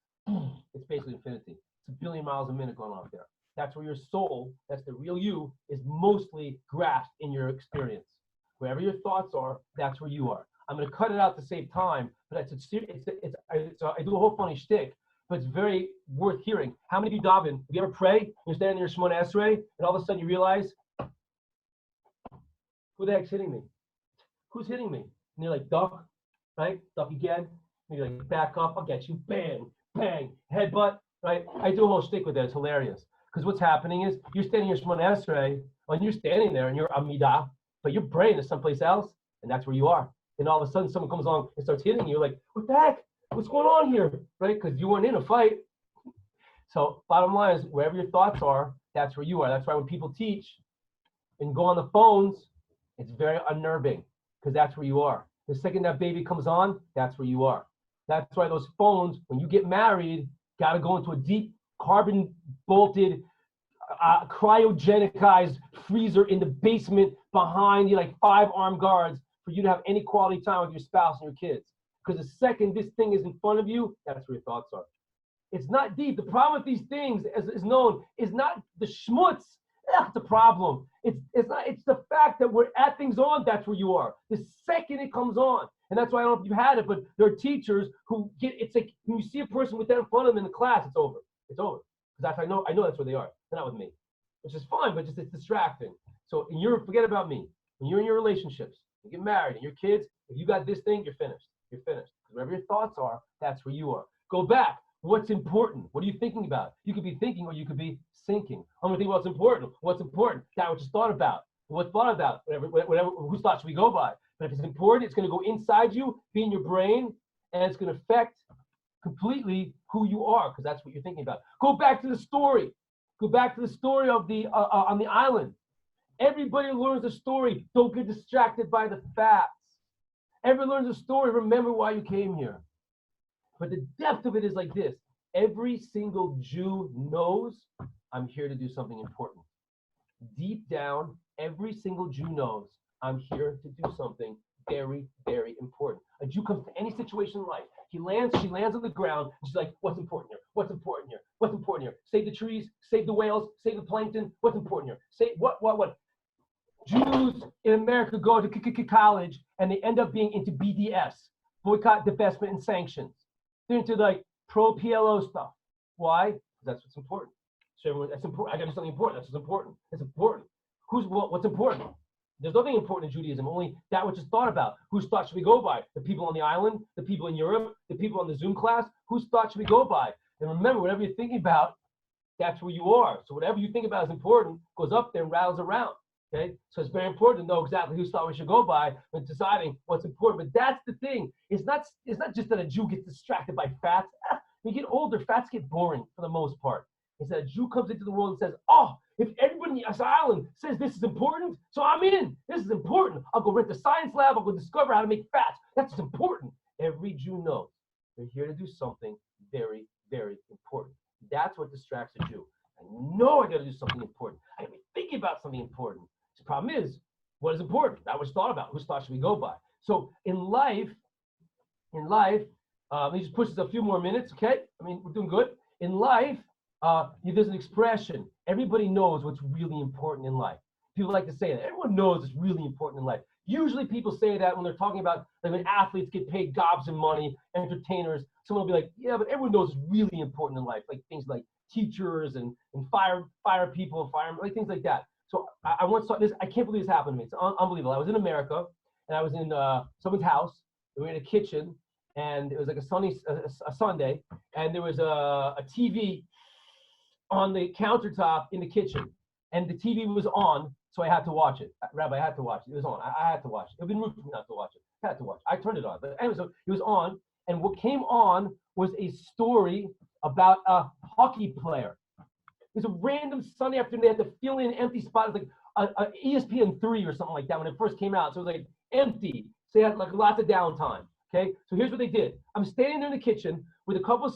it's basically infinity. It's 1 billion miles a minute going off there. That's where your soul, that's the real you, is mostly grasped in your experience. Wherever your thoughts are, that's where you are. I'm going to cut it out to save time, but I do a whole funny shtick, but it's very worth hearing. How many of you daven? Have you ever pray? You're standing in your Shemona Esrei, and all of a sudden you realize, who the heck's hitting me? Who's hitting me? And you're like, duck, right? Duck again. And you're like, back up, I'll get you. Bang, bang, headbutt, right? I do a whole shtick with that. It's hilarious. Because what's happening is you're standing in your Shemona Esrei, and you're standing there and you're Amidah, but your brain is someplace else, and that's where you are. And all of a sudden someone comes along and starts hitting you. You're like, what the heck? What's going on here? Right? Because you weren't in a fight. So bottom line is wherever your thoughts are, that's where you are. That's why when people teach and go on the phones, it's very unnerving because that's where you are. The second that baby comes on, that's where you are. That's why those phones, when you get married, got to go into a deep carbon bolted, cryogenicized freezer in the basement behind you, like 5 armed guards for you to have any quality time with your spouse and your kids. Because the second this thing is in front of you, that's where your thoughts are. It's not deep. The problem with these things, as is known, is not the schmutz. That's the problem. It's not. It's the fact that we're at things on. That's where you are. The second it comes on, and that's why I don't know if you've had it, but there are teachers who get. It's like when you see a person with that in front of them in the class, it's over. It's over. Because I know that's where they are. They're not with me, which is fine, but it's distracting. So forget about me. When you're in your relationships, you get married, and your kids, if you got this thing, you're finished. You're finished. Because wherever your thoughts are, that's where you are. Go back. What's important? What are you thinking about? You could be thinking or you could be thinking. I'm going to think about what's important. What's important? That which is thought about. What's thought about? Whatever, whose thoughts should we go by? But if it's important, it's going to go inside you, be in your brain, and it's going to affect completely who you are because that's what you're thinking about. Go back to the story. Go back to the story of the on the island. Everybody learns a story. Don't get distracted by the facts. Everyone learns a story. Remember why you came here. But the depth of it is like this. Every single Jew knows I'm here to do something important. Deep down, every single Jew knows I'm here to do something very, very important. A Jew comes to any situation in life. She lands on the ground, and she's like, what's important here? What's important here? What's important here? Save the trees, save the whales, save the plankton. What's important here? Say what? Jews in America go to college, and they end up being into BDS, boycott, divestment, and sanctions. They're into like pro-PLO stuff. Why? Because that's what's important. So everyone, that's important. I got to do something important. That's what's important. It's important. What's important? There's nothing important in Judaism, only that which is thought about. Whose thought should we go by? The people on the island, the people in Europe, the people on the Zoom class? Whose thought should we go by? And remember, whatever you're thinking about, that's where you are. So whatever you think about is important, goes up there and rattles around. Okay? So it's very important to know exactly whose thought we should go by when deciding what's important. But that's the thing. It's not just that a Jew gets distracted by facts. When you get older, facts get boring for the most part. It's that a Jew comes into the world and says, oh, if everybody on this island says this is important, so I'm in. This is important. I'll go rent the science lab. I'll go discover how to make fats. That's important. Every Jew knows they're here to do something very, very important. That's what distracts a Jew. I know I got to do something important. I got to be thinking about something important. The problem is, what is important? That was thought about. Whose thought should we go by? So in life, let me just push this a few more minutes, okay? I mean, we're doing good. In life, there's an expression. Everybody knows what's really important in life. People like to say that. Everyone knows it's really important in life. Usually people say that when they're talking about like when athletes get paid gobs of money, entertainers, someone will be like, yeah, but everyone knows it's really important in life. Like things like teachers and fire people, like things like that. So I once saw this. I can't believe this happened to me. It's unbelievable. I was in America and I was in someone's house. We were in a kitchen and it was like a Sunday, and there was a TV on the countertop in the kitchen, and the TV was on, so I had to watch it. Rabbi, I had to watch it. It was on. I had to watch it. It would be rude for me not to watch it. I had to watch it. I turned it on. But anyway, so it was on, and what came on was a story about a hockey player. It was a random Sunday afternoon. They had to fill in an empty spot. It was like a ESPN 3 or something like that when it first came out. So it was like empty. So they had like lots of downtime. Okay, so here's what they did. I'm standing there in the kitchen with a couple of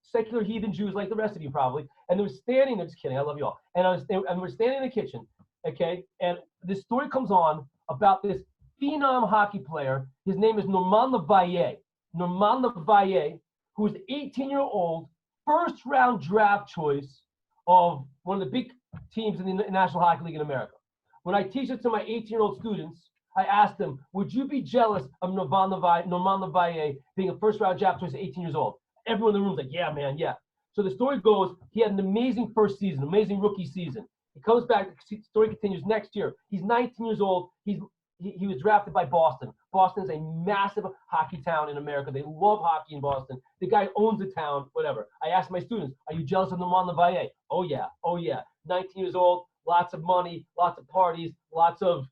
secular heathen Jews like the rest of you probably, and they were standing there. Just kidding, I love you all. And we're standing in the kitchen, okay, and this story comes on about this phenom hockey player. His name is Norman Levaye. Norman Levaye, who is 18-year-old, first-round draft choice of one of the big teams in the National Hockey League in America. When I teach it to my 18-year-old students, I asked them, would you be jealous of Norman Levaye being a first-round draft choice at 18 years old? Everyone in the room's like, yeah, man, yeah. So the story goes, he had an amazing first season, amazing rookie season. He comes back, the story continues next year. He's 19 years old. He was drafted by Boston. Boston is a massive hockey town in America. They love hockey in Boston. The guy owns the town, whatever. I asked my students, are you jealous of Norman Levaye? Oh, yeah. 19 years old, lots of money, lots of parties, lots of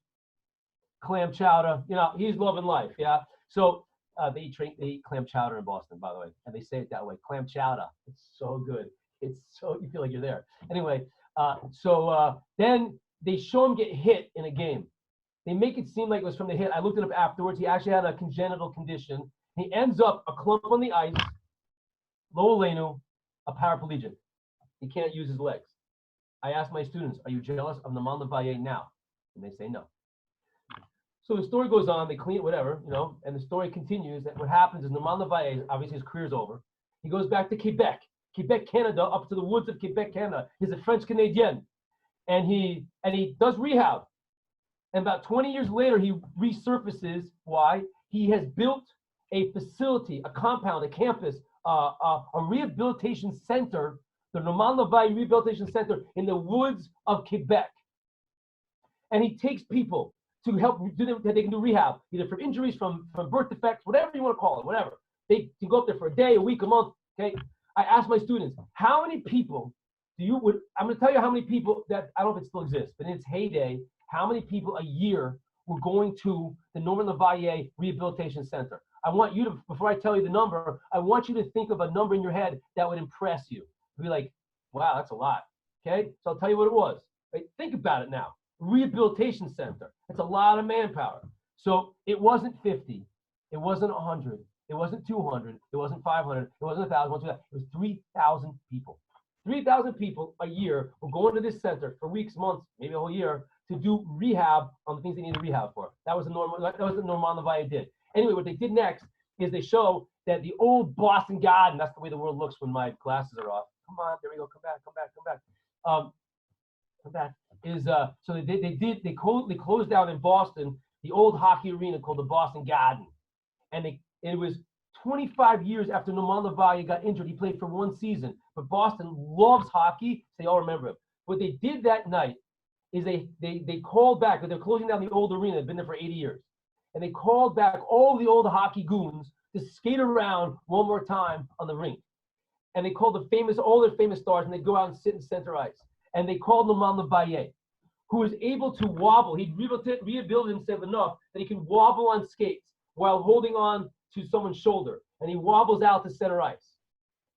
clam chowder, he's loving life, yeah. So they eat clam chowder in Boston, by the way, and they say it that way, clam chowder. It's so good. It's so, you feel like you're there. Anyway, then they show him get hit in a game. They make it seem like it was from the hit. I looked it up afterwards. He actually had a congenital condition. He ends up a clump on the ice, lo aleinu, a paraplegic. He can't use his legs. I asked my students, are you jealous of Norman Levaye now? And they say no. So the story goes on, they clean it, whatever, and the story continues. That what happens is Norman Levaye, obviously his career's over. He goes back to Quebec, Canada, up to the woods of Quebec, Canada. He's a French Canadian. And he does rehab. And about 20 years later, he resurfaces. Why? He has built a facility, a compound, a campus, a rehabilitation center, the Norman Levaye Rehabilitation Center in the woods of Quebec. And he takes people to help do them, that they can do rehab, either from injuries, from birth defects, whatever you want to call it, whatever. They can go up there for a day, a week, a month, okay? I asked my students, how many people I'm going to tell you how many people that, I don't know if it still exists, but in its heyday, how many people a year were going to the Norman Levaye Rehabilitation Center. I want you to, before I tell you the number, I want you to think of a number in your head that would impress you. Be like, wow, that's a lot, okay? So I'll tell you what it was. Right? Think about it now. rehabilitation center. It's a lot of manpower. So it wasn't 50, it wasn't 100, it wasn't 200, it wasn't 500, it wasn't 1,000, it was 3,000 people. 3,000 people a year will go into this center for weeks, months, maybe a whole year to do rehab on the things they need to rehab for. That was what Norman LaValle did. Anyway, what they did next is they show that the old Boston Garden, that's the way the world looks when my glasses are off. Come on, there we go, come back. Come back. So they closed down in Boston the old hockey arena called the Boston Garden. And it was 25 years after Norman LaValle got injured. He played for one season, but Boston loves hockey, so they all remember him. What they did that night is they called back, they're closing down the old arena, they've been there for 80 years. And they called back all the old hockey goons to skate around one more time on the rink. And they called all their famous stars, and they go out and sit in center ice. And they called Norman LaValle, who was able to wobble. He'd rehabilitated himself enough that he could wobble on skates while holding on to someone's shoulder. And he wobbles out to center ice.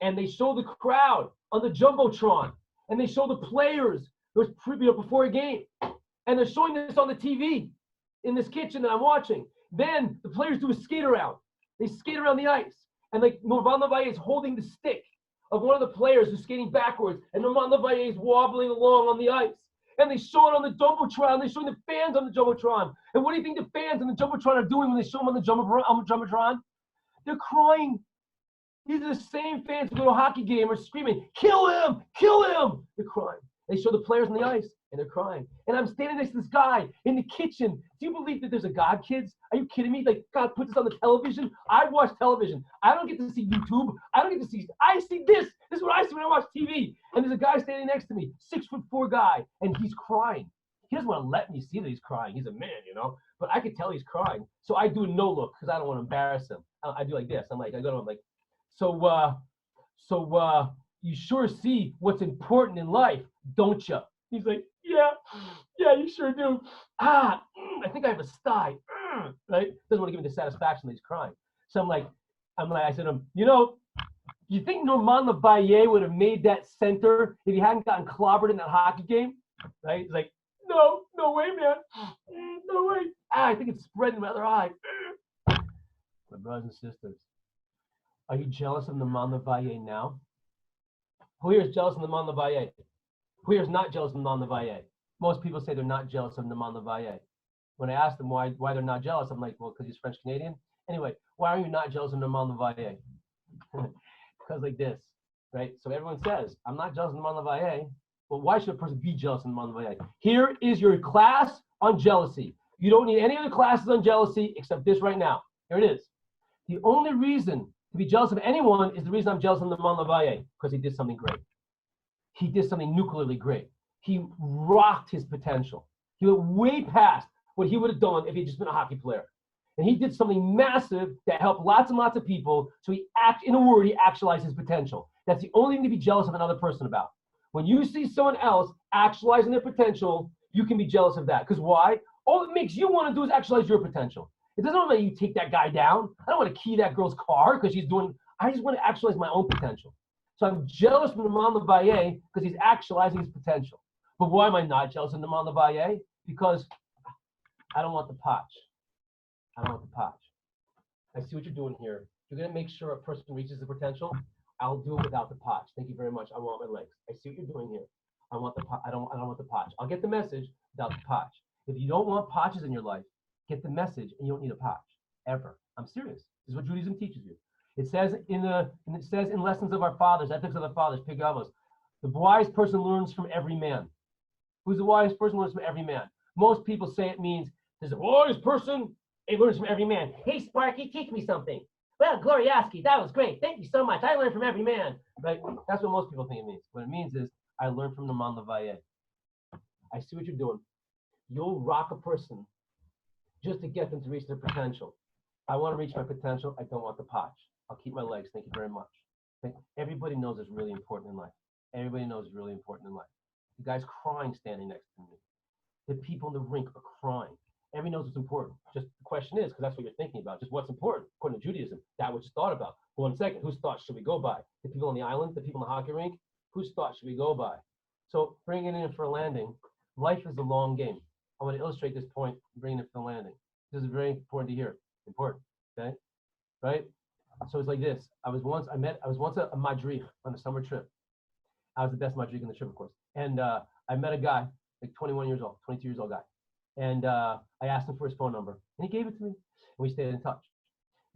And they show the crowd on the Jumbotron. And they show the players before a game. And they're showing this on the TV in this kitchen that I'm watching. Then the players do a skate around. They skate around the ice. And like Norman LaValle is holding the stick of one of the players who's skating backwards. And Norman LaValle is wobbling along on the ice. And they show it on the Jumbotron. They're showing the fans on the Jumbotron. And what do you think the fans on the Jumbotron are doing when they show them on the Jumbotron? They're crying. These are the same fans who go to a hockey game are screaming, "Kill him! Kill him!" They're crying. They show the players on the ice, and they're crying. And I'm standing next to this guy in the kitchen. Do you believe that there's a God, kids? Are you kidding me? Like, God put this on the television? I watch television. I don't get to see YouTube. I see this. This is what I see when I watch TV. And there's a guy standing next to me, 6'4" guy, and he's crying. He doesn't want to let me see that he's crying. He's a man, but I could tell he's crying. So I do a no look because I don't want to embarrass him. I do like this. I go to him like, so you sure see what's important in life, don't you? He's like, yeah, you sure do. I think I have a sty, right? Doesn't want to give me the satisfaction that he's crying. So I said to him, you think Norman LaValle would have made that center if he hadn't gotten clobbered in that hockey game? Right? He's like, no way, man. No way. I think it's spreading my other eye. My brothers and sisters, are you jealous of Norman LaValle now? Who here is jealous of Norman LaValle? Who here is not jealous of Norman LaValle? Most people say they're not jealous of Norman LaValle. When I ask them why they're not jealous, I'm like, well, because he's French Canadian. Anyway, why are you not jealous of Norman LaValle? Because like this, right? So everyone says, I'm not jealous of Norman LaValle. Well, why should a person be jealous of Norman LaValle? Here is your class on jealousy. You don't need any other classes on jealousy except this right now. Here it is. The only reason to be jealous of anyone is the reason I'm jealous of Norman LaValle, because he did something great. He did something nuclearly great. He rocked his potential. He went way past what he would have done if he'd just been a hockey player. And he did something massive that helped lots and lots of people. So he actualized his potential. That's the only thing to be jealous of another person about. When you see someone else actualizing their potential, you can be jealous of that. Because why? All it makes you want to do is actualize your potential. It doesn't let you take that guy down. I don't want to key that girl's car because I just want to actualize my own potential. So I'm jealous of Norman LaValle because he's actualizing his potential. But why am I not jealous of Norman LaValle? Because I don't want the potch. I don't want the potch. I see what you're doing here. You're going to make sure a person reaches the potential. I'll do it without the potch. Thank you very much. I want my legs. I see what you're doing here. I want the I don't want the potch. I'll get the message without the potch. If you don't want potches in your life, get the message and you don't need a potch ever. I'm serious. This is what Judaism teaches you. It says in Lessons of Our Fathers, Ethics of the Fathers, Pigavos, the wise person learns from every man. Who's the wise person learns from every man? Most people say it means there's a wise person, it learns from every man. Hey, Sparky, teach me something. Well, Glorioski, that was great. Thank you so much. I learned from every man. Right? That's what most people think it means. What it means is I learned from Norman LaValle. I see what you're doing. You'll rock a person just to get them to reach their potential. I want to reach my potential. I don't want the potch. I'll keep my legs. Thank you very much. Everybody knows it's really important in life. Everybody knows it's really important in life. The guy's crying standing next to me. The people in the rink are crying. Everybody knows what's important. Just the question is, because that's what you're thinking about, just what's important according to Judaism. That was just thought about. For 1 second, whose thoughts should we go by? The people on the island, the people in the hockey rink? Whose thoughts should we go by? So bringing it in for a landing, life is a long game. I want to illustrate this point, bringing it to the landing. This is very important to hear. Important, okay? Right? So it's like this. I was once a madrich on a summer trip. I was the best madrich on the trip, of course. And I met a guy, like 21 years old, 22 years old guy. And I asked him for his phone number, and he gave it to me. And we stayed in touch.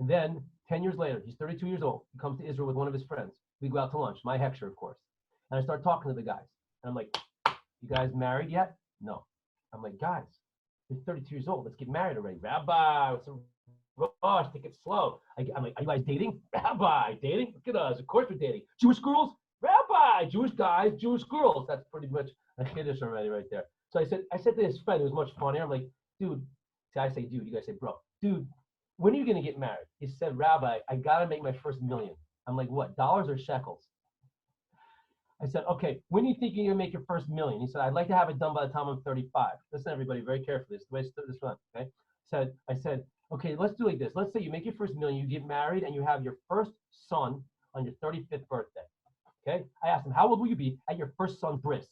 And then 10 years later, he's 32 years old. He comes to Israel with one of his friends. We go out to lunch, my hechsher, of course. And I start talking to the guys. And I'm like, you guys married yet? No. I'm like, guys, you're 32 years old. Let's get married already. Rabbi, what's a rush? Take it slow. I'm like, are you guys dating? Rabbi, dating? Look at us. Of course we're dating. Jewish girls? Rabbi, Jewish guys, Jewish girls. That's pretty much a kiddush already right there. So I said to his friend, it was much funnier. I'm like, dude, see, I say dude, you guys say bro. Dude, when are you going to get married? He said, Rabbi, I got to make my first million. I'm like, what, dollars or shekels? I said, okay, when do you think you're going to make your first million? He said, I'd like to have it done by the time I'm 35. Listen, everybody, very carefully. This is the way this runs, okay? I said, okay, let's do like this. Let's say you make your first million, you get married, and you have your first son on your 35th birthday, okay? I asked him, how old will you be at your first son's bris?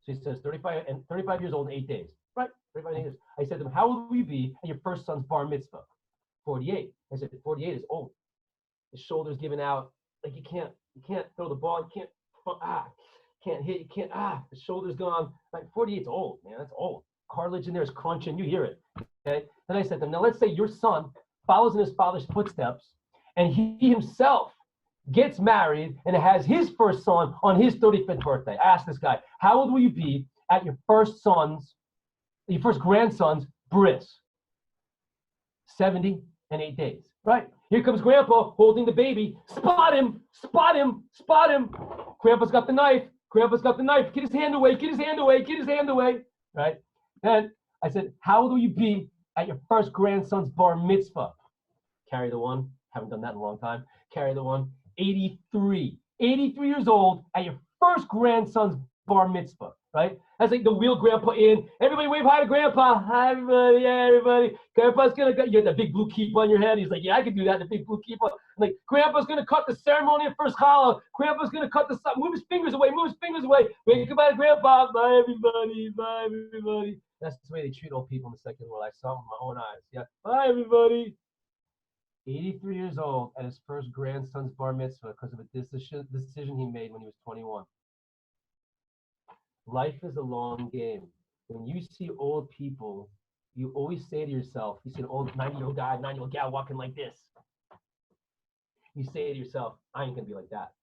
So he says 35 years old in 8 days, right? 35 years. I said to him, how old will you be at your first son's bar mitzvah? 48. I said, 48 is old. The shoulder's giving out. Like you can't throw the ball. You can't hit. You can't, the shoulder's gone. Like 48 is old, man. That's old. Cartilage in there is crunching. You hear it. Okay. Then I said to him, now let's say your son follows in his father's footsteps and he himself gets married and has his first son on his 35th birthday. I asked this guy, how old will you be at your first grandson's bris? 70 and 8 days, right? Here comes Grandpa holding the baby. Spot him, spot him, spot him. Grandpa's got the knife. Grandpa's got the knife. Get his hand away, get his hand away, get his hand away, right? Then I said, how old will you be at your first grandson's bar mitzvah? Carry the one. Haven't done that in a long time. Carry the one. 83. 83 years old at your first grandson's bar mitzvah, right? That's like the wheel grandpa in. Everybody wave hi to grandpa. Hi, everybody. Yeah, everybody. Grandpa's going to, you have that big blue kippah on your head. He's like, yeah, I can do that, the big blue kippah. Like, grandpa's going to cut the ceremony at first challah. Grandpa's going to cut the, move his fingers away, move his fingers away. Wave goodbye to grandpa. Bye, everybody. Bye, everybody. That's the way they treat old people in the secular world. I saw it with my own eyes. Yeah. Bye, everybody. 83 years old at his first grandson's bar mitzvah because of a decision he made when he was 21. Life is a long game. When you see old people, you always say to yourself, you see an old 90-year-old guy, 90-year-old gal walking like this. You say to yourself, I ain't gonna be like that.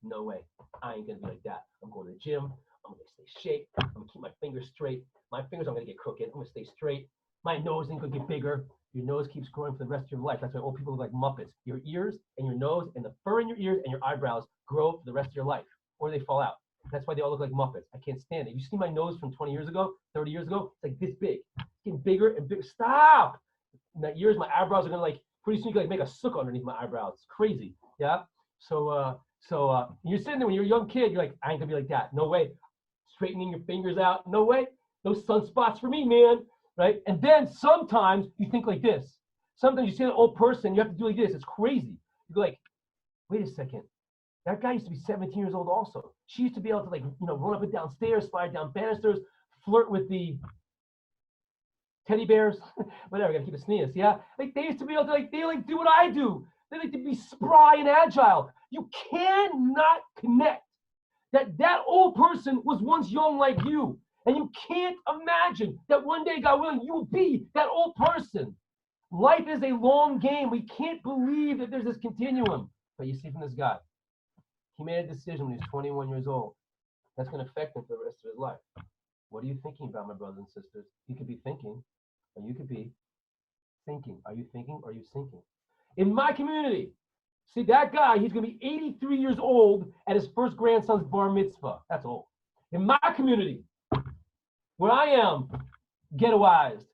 No way. I ain't gonna be like that. I'm going to the gym. I'm gonna stay shape. I'm gonna keep my fingers straight. My fingers aren't gonna get crooked. I'm gonna stay straight. My nose ain't gonna get bigger. Your nose keeps growing for the rest of your life. That's why old people look like Muppets. Your ears and your nose and the fur in your ears and your eyebrows grow for the rest of your life, or they fall out. That's why they all look like Muppets. I can't stand it. You see my nose from 20 years ago, 30 years ago? It's like this big. It's getting bigger and bigger. Stop! In that years, my eyebrows are gonna like, pretty soon you can like make a sukkah underneath my eyebrows. It's crazy. Yeah? So you're sitting there when you're a young kid, you're like, I ain't gonna be like that. No way. Straightening your fingers out. No way. No sunspots for me, man. Right? And then sometimes you think like this. Sometimes you see an old person, you have to do like this. It's crazy. You go like, wait a second. That guy used to be 17 years old also. She used to be able to like, run up and down stairs, slide down banisters, flirt with the teddy bears, whatever, gotta keep it sneeze, yeah? Like they used to be able to like, they like do what I do. They like to be spry and agile. You cannot connect that old person was once young like you. And you can't imagine that one day, God willing, you will be that old person. Life is a long game. We can't believe that there's this continuum. But you see from this guy, he made a decision when he was 21 years old. That's going to affect him for the rest of his life. What are you thinking about, my brothers and sisters? You could be thinking, or you could be thinking. Are you thinking, or are you thinking? In my community, see that guy, he's going to be 83 years old at his first grandson's bar mitzvah. That's old. In my community, where I am, ghettoized,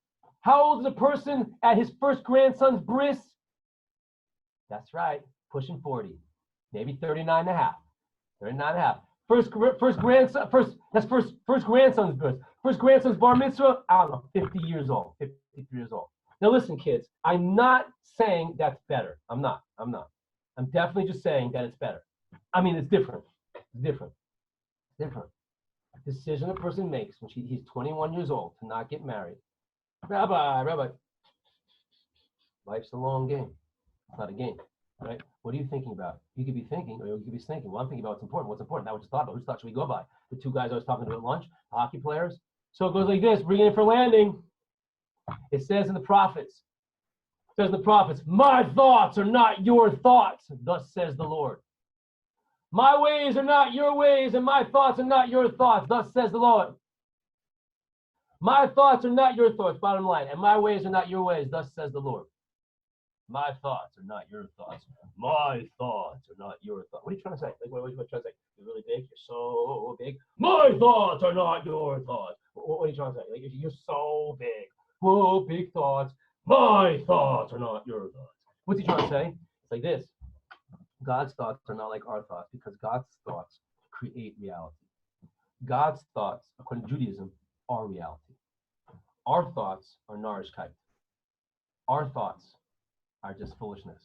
how old is a person at his first grandson's bris? That's right, pushing 40. Maybe 39 and a half. 39 and a half. First grandson's bris. First grandson's bar mitzvah, I don't know, 50 years old, 53 years old. Now listen, kids, I'm not saying that's better. I'm not. I'm definitely just saying that it's better. I mean, it's different. It's different. Decision a person makes when he's 21 years old to not get married Rabbi, life's a long game. It's not a game, right? What are you thinking about? You could be thinking, or you could be thinking, well, I'm thinking about what's important. What's important? That was just thought about. Whose thought should we go by? The two guys I was talking to at lunch, hockey players. So it goes like this, bring it in for landing. It says in the prophets, my thoughts are not your thoughts, thus says the Lord. My ways are not your ways, and my thoughts are not your thoughts, thus says the Lord. My thoughts are not your thoughts, bottom line, and my ways are not your ways, thus says the Lord. My thoughts are not your thoughts. My thoughts are not your thoughts. What are you trying to say? Like, what are you trying to say? You're really big. You're so big. My thoughts are not your thoughts. What are you trying to say? Like, you're so big. Whoa, big thoughts. My thoughts are not your thoughts. What's he trying to say? It's like this. God's thoughts are not like our thoughts because God's thoughts create reality. God's thoughts, according to Judaism, are reality. Our thoughts are narishkeit. Our thoughts are just foolishness.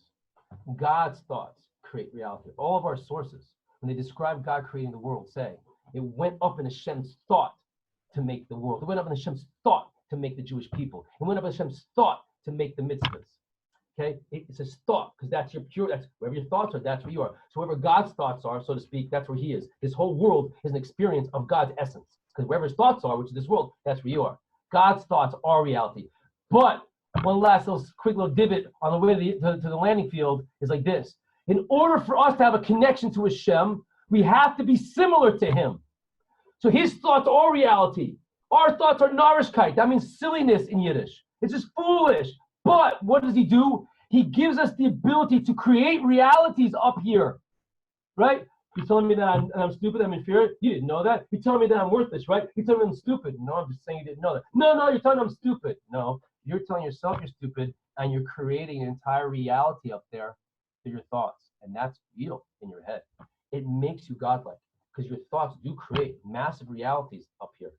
God's thoughts create reality. All of our sources, when they describe God creating the world, say, it went up in Hashem's thought to make the world. It went up in Hashem's thought to make the Jewish people. It went up in Hashem's thought to make the mitzvahs. Okay? It's a thought, because that's your pure, that's wherever your thoughts are, that's where you are. So wherever God's thoughts are, so to speak, that's where He is. This whole world is an experience of God's essence. Because wherever His thoughts are, which is this world, that's where you are. God's thoughts are reality. But one last little quick little divot on the way to the landing field is like this. In order for us to have a connection to Hashem, we have to be similar to Him. So His thoughts are reality. Our thoughts are narishkeit. That means silliness in Yiddish. It's just foolish. But what does He do? He gives us the ability to create realities up here, right? You're telling me that I'm stupid, I'm inferior? You didn't know that? You're telling me that I'm worthless, right? You're telling me I'm stupid. No, I'm just saying you didn't know that. No, you're telling me I'm stupid. No, you're telling yourself you're stupid, and you're creating an entire reality up there through your thoughts, and that's real in your head. It makes you godlike, because your thoughts do create massive realities up here.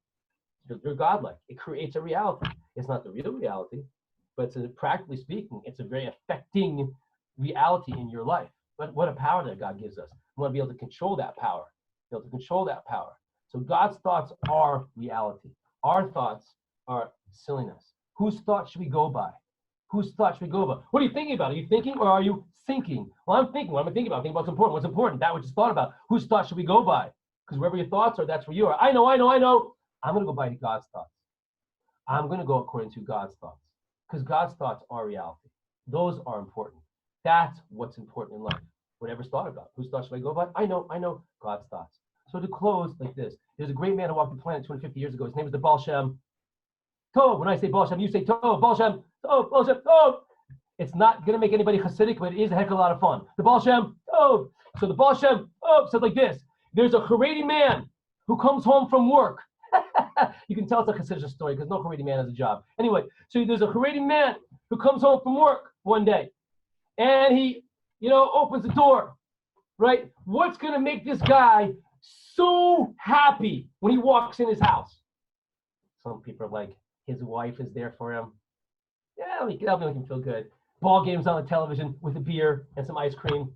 You're godlike. It creates a reality. It's not the real reality, but practically speaking, it's a very affecting reality in your life. But what a power that God gives us. We want to be able to control that power. So God's thoughts are reality. Our thoughts are silliness. Whose thoughts should we go by? Whose thoughts should we go by? What are you thinking about? Are you thinking or are you thinking? Well, I'm thinking. What am I thinking about? I'm thinking about what's important. What's important? That which is thought about. Whose thoughts should we go by? Because wherever your thoughts are, that's where you are. I know. I'm going to go by God's thoughts. I'm going to go according to God's thoughts. Because God's thoughts are reality. Those are important. That's what's important in life. Whatever's thought about. Whose thoughts should I go by? I know. God's thoughts. So to close like this, there's a great man who walked the planet 250 years ago. His name is the Baal Shem Tov. When I say Baal Shem, you say Tov. Baal Shem Tov. Baal Shem Tov. It's not going to make anybody Hasidic, but it is a heck of a lot of fun. The Baal Shem Tov. So the Baal Shem Tov said like this. There's a Haredi man who comes home from work. You can tell it's a Hasidic story because no Haredi man has a job. Anyway, so there's a Haredi man who comes home from work one day. And he, opens the door, right? What's going to make this guy so happy when he walks in his house? Some people are like, his wife is there for him. Yeah, that'll make him feel good. Ball games on the television with a beer and some ice cream.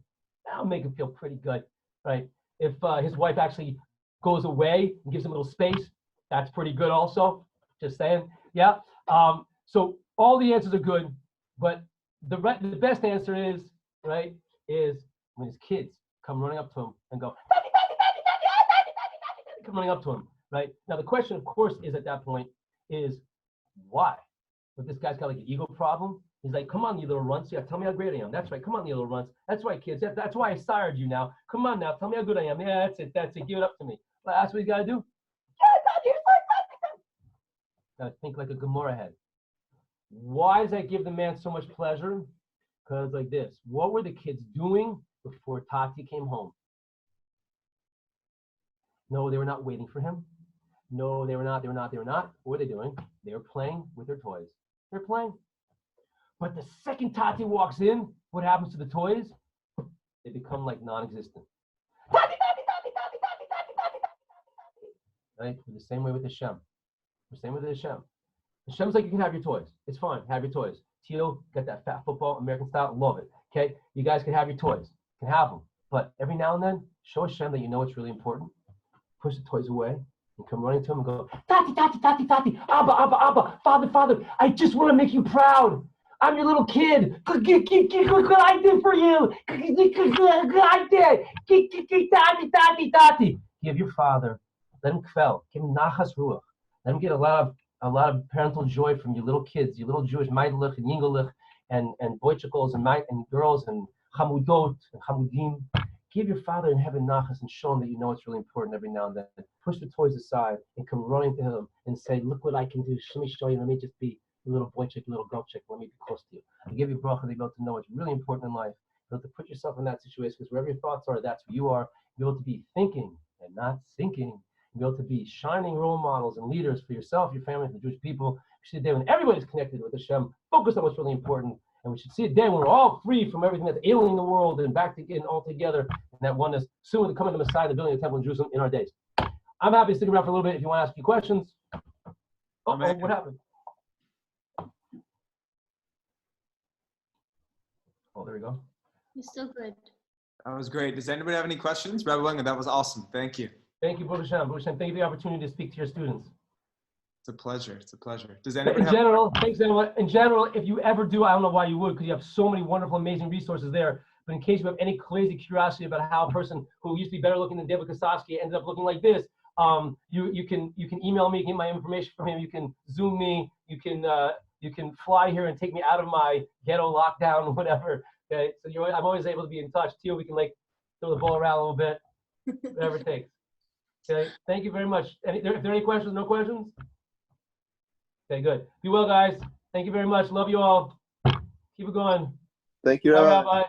That'll make him feel pretty good, right? If his wife actually goes away and gives him a little space, that's pretty good also. Just saying, yeah. So all the answers are good, but the best answer is, right, is when his kids come running up to him and go, "Daddy, daddy, daddy, daddy, daddy, daddy, daddy," come running up to him, right? Now the question, of course, is at that point is why? But this guy's got like an ego problem. He's like, "Come on, you little runts. Yeah, tell me how great I am. That's right. Come on, you little runts. That's right, kids. That's why I sired you now. Come on now, tell me how good I am. Yeah, that's it. Give it up to me." Well, that's what he's got to do. Got to think like a Gemara head. Why does that give the man so much pleasure? Because like this, what were the kids doing before Tati came home? No, they were not waiting for him. No, they were not. What were they doing? They were playing with their toys. They're playing. But the second Tati walks in, what happens to the toys? They become like non-existent. Tati. Right? The same way with Hashem. The same with Hashem. Hashem's like, you can have your toys. It's fine. Have your toys. Teal, get that fat football, American style. Love it. Okay? You guys can have your toys. You can have them. But every now and then, show Hashem that you know it's really important. Push the toys away You come running to him and go, Tati, Tati, Tati, Tati, Abba, Abba, Abba, Father, Father, I just want to make you proud. I'm your little kid. Good I did for you. Good I did. Tati, Tati, Tati. Give your father, let him kvel, give him nachas ruach. Let him get a lot of parental joy from your little kids, your little Jewish meidlich and yingelich and boichikos and girls and chamudot and chamudim. Give your father in heaven nachas and show him that you know it's really important every now and then. Push the toys aside and come running to him and say, look what I can do. Let me show you. Let me just be a little boy chick, a little girl chick. Let me be close to you. I give you bracha to be able to know it's really important in life. You have to put yourself in that situation because wherever your thoughts are, that's where you are. Be able to be thinking and not thinking. Be able to be shining role models and leaders for yourself, your family, for the Jewish people. We should see a day when everybody's connected with Hashem, focus on what's really important. And we should see a day when we're all free from everything that's ailing the world and back to getting all together in that oneness. Soon to come into Messiah, the building of the temple in Jerusalem in our days. I'm happy to stick around for a little bit if you want to ask a few questions. Oh, what happened? Oh, there we go. You're still good. That was great. Does anybody have any questions? Rabbi Wenglin, that was awesome. Thank you. Thank you, Baruch Hashem. Baruch Hashem, thank you for the opportunity to speak to your students. It's a pleasure. It's a pleasure. Does anybody In general, thanks everyone. In general, if you ever do, I don't know why you would, because you have so many wonderful, amazing resources there. But in case you have any crazy curiosity about how a person who used to be better looking than David Kosofsky ended up looking like this, you can email me, get my information from him. You can Zoom me. You can fly here and take me out of my ghetto lockdown or whatever. Okay, so I'm always able to be in touch too. We can like throw the ball around a little bit, whatever it takes. Okay, thank you very much. If there are any questions, no questions? Okay, good. Be well, guys. Thank you very much. Love you all. Keep it going. Thank you, Bye, Rabbi. Rabbi.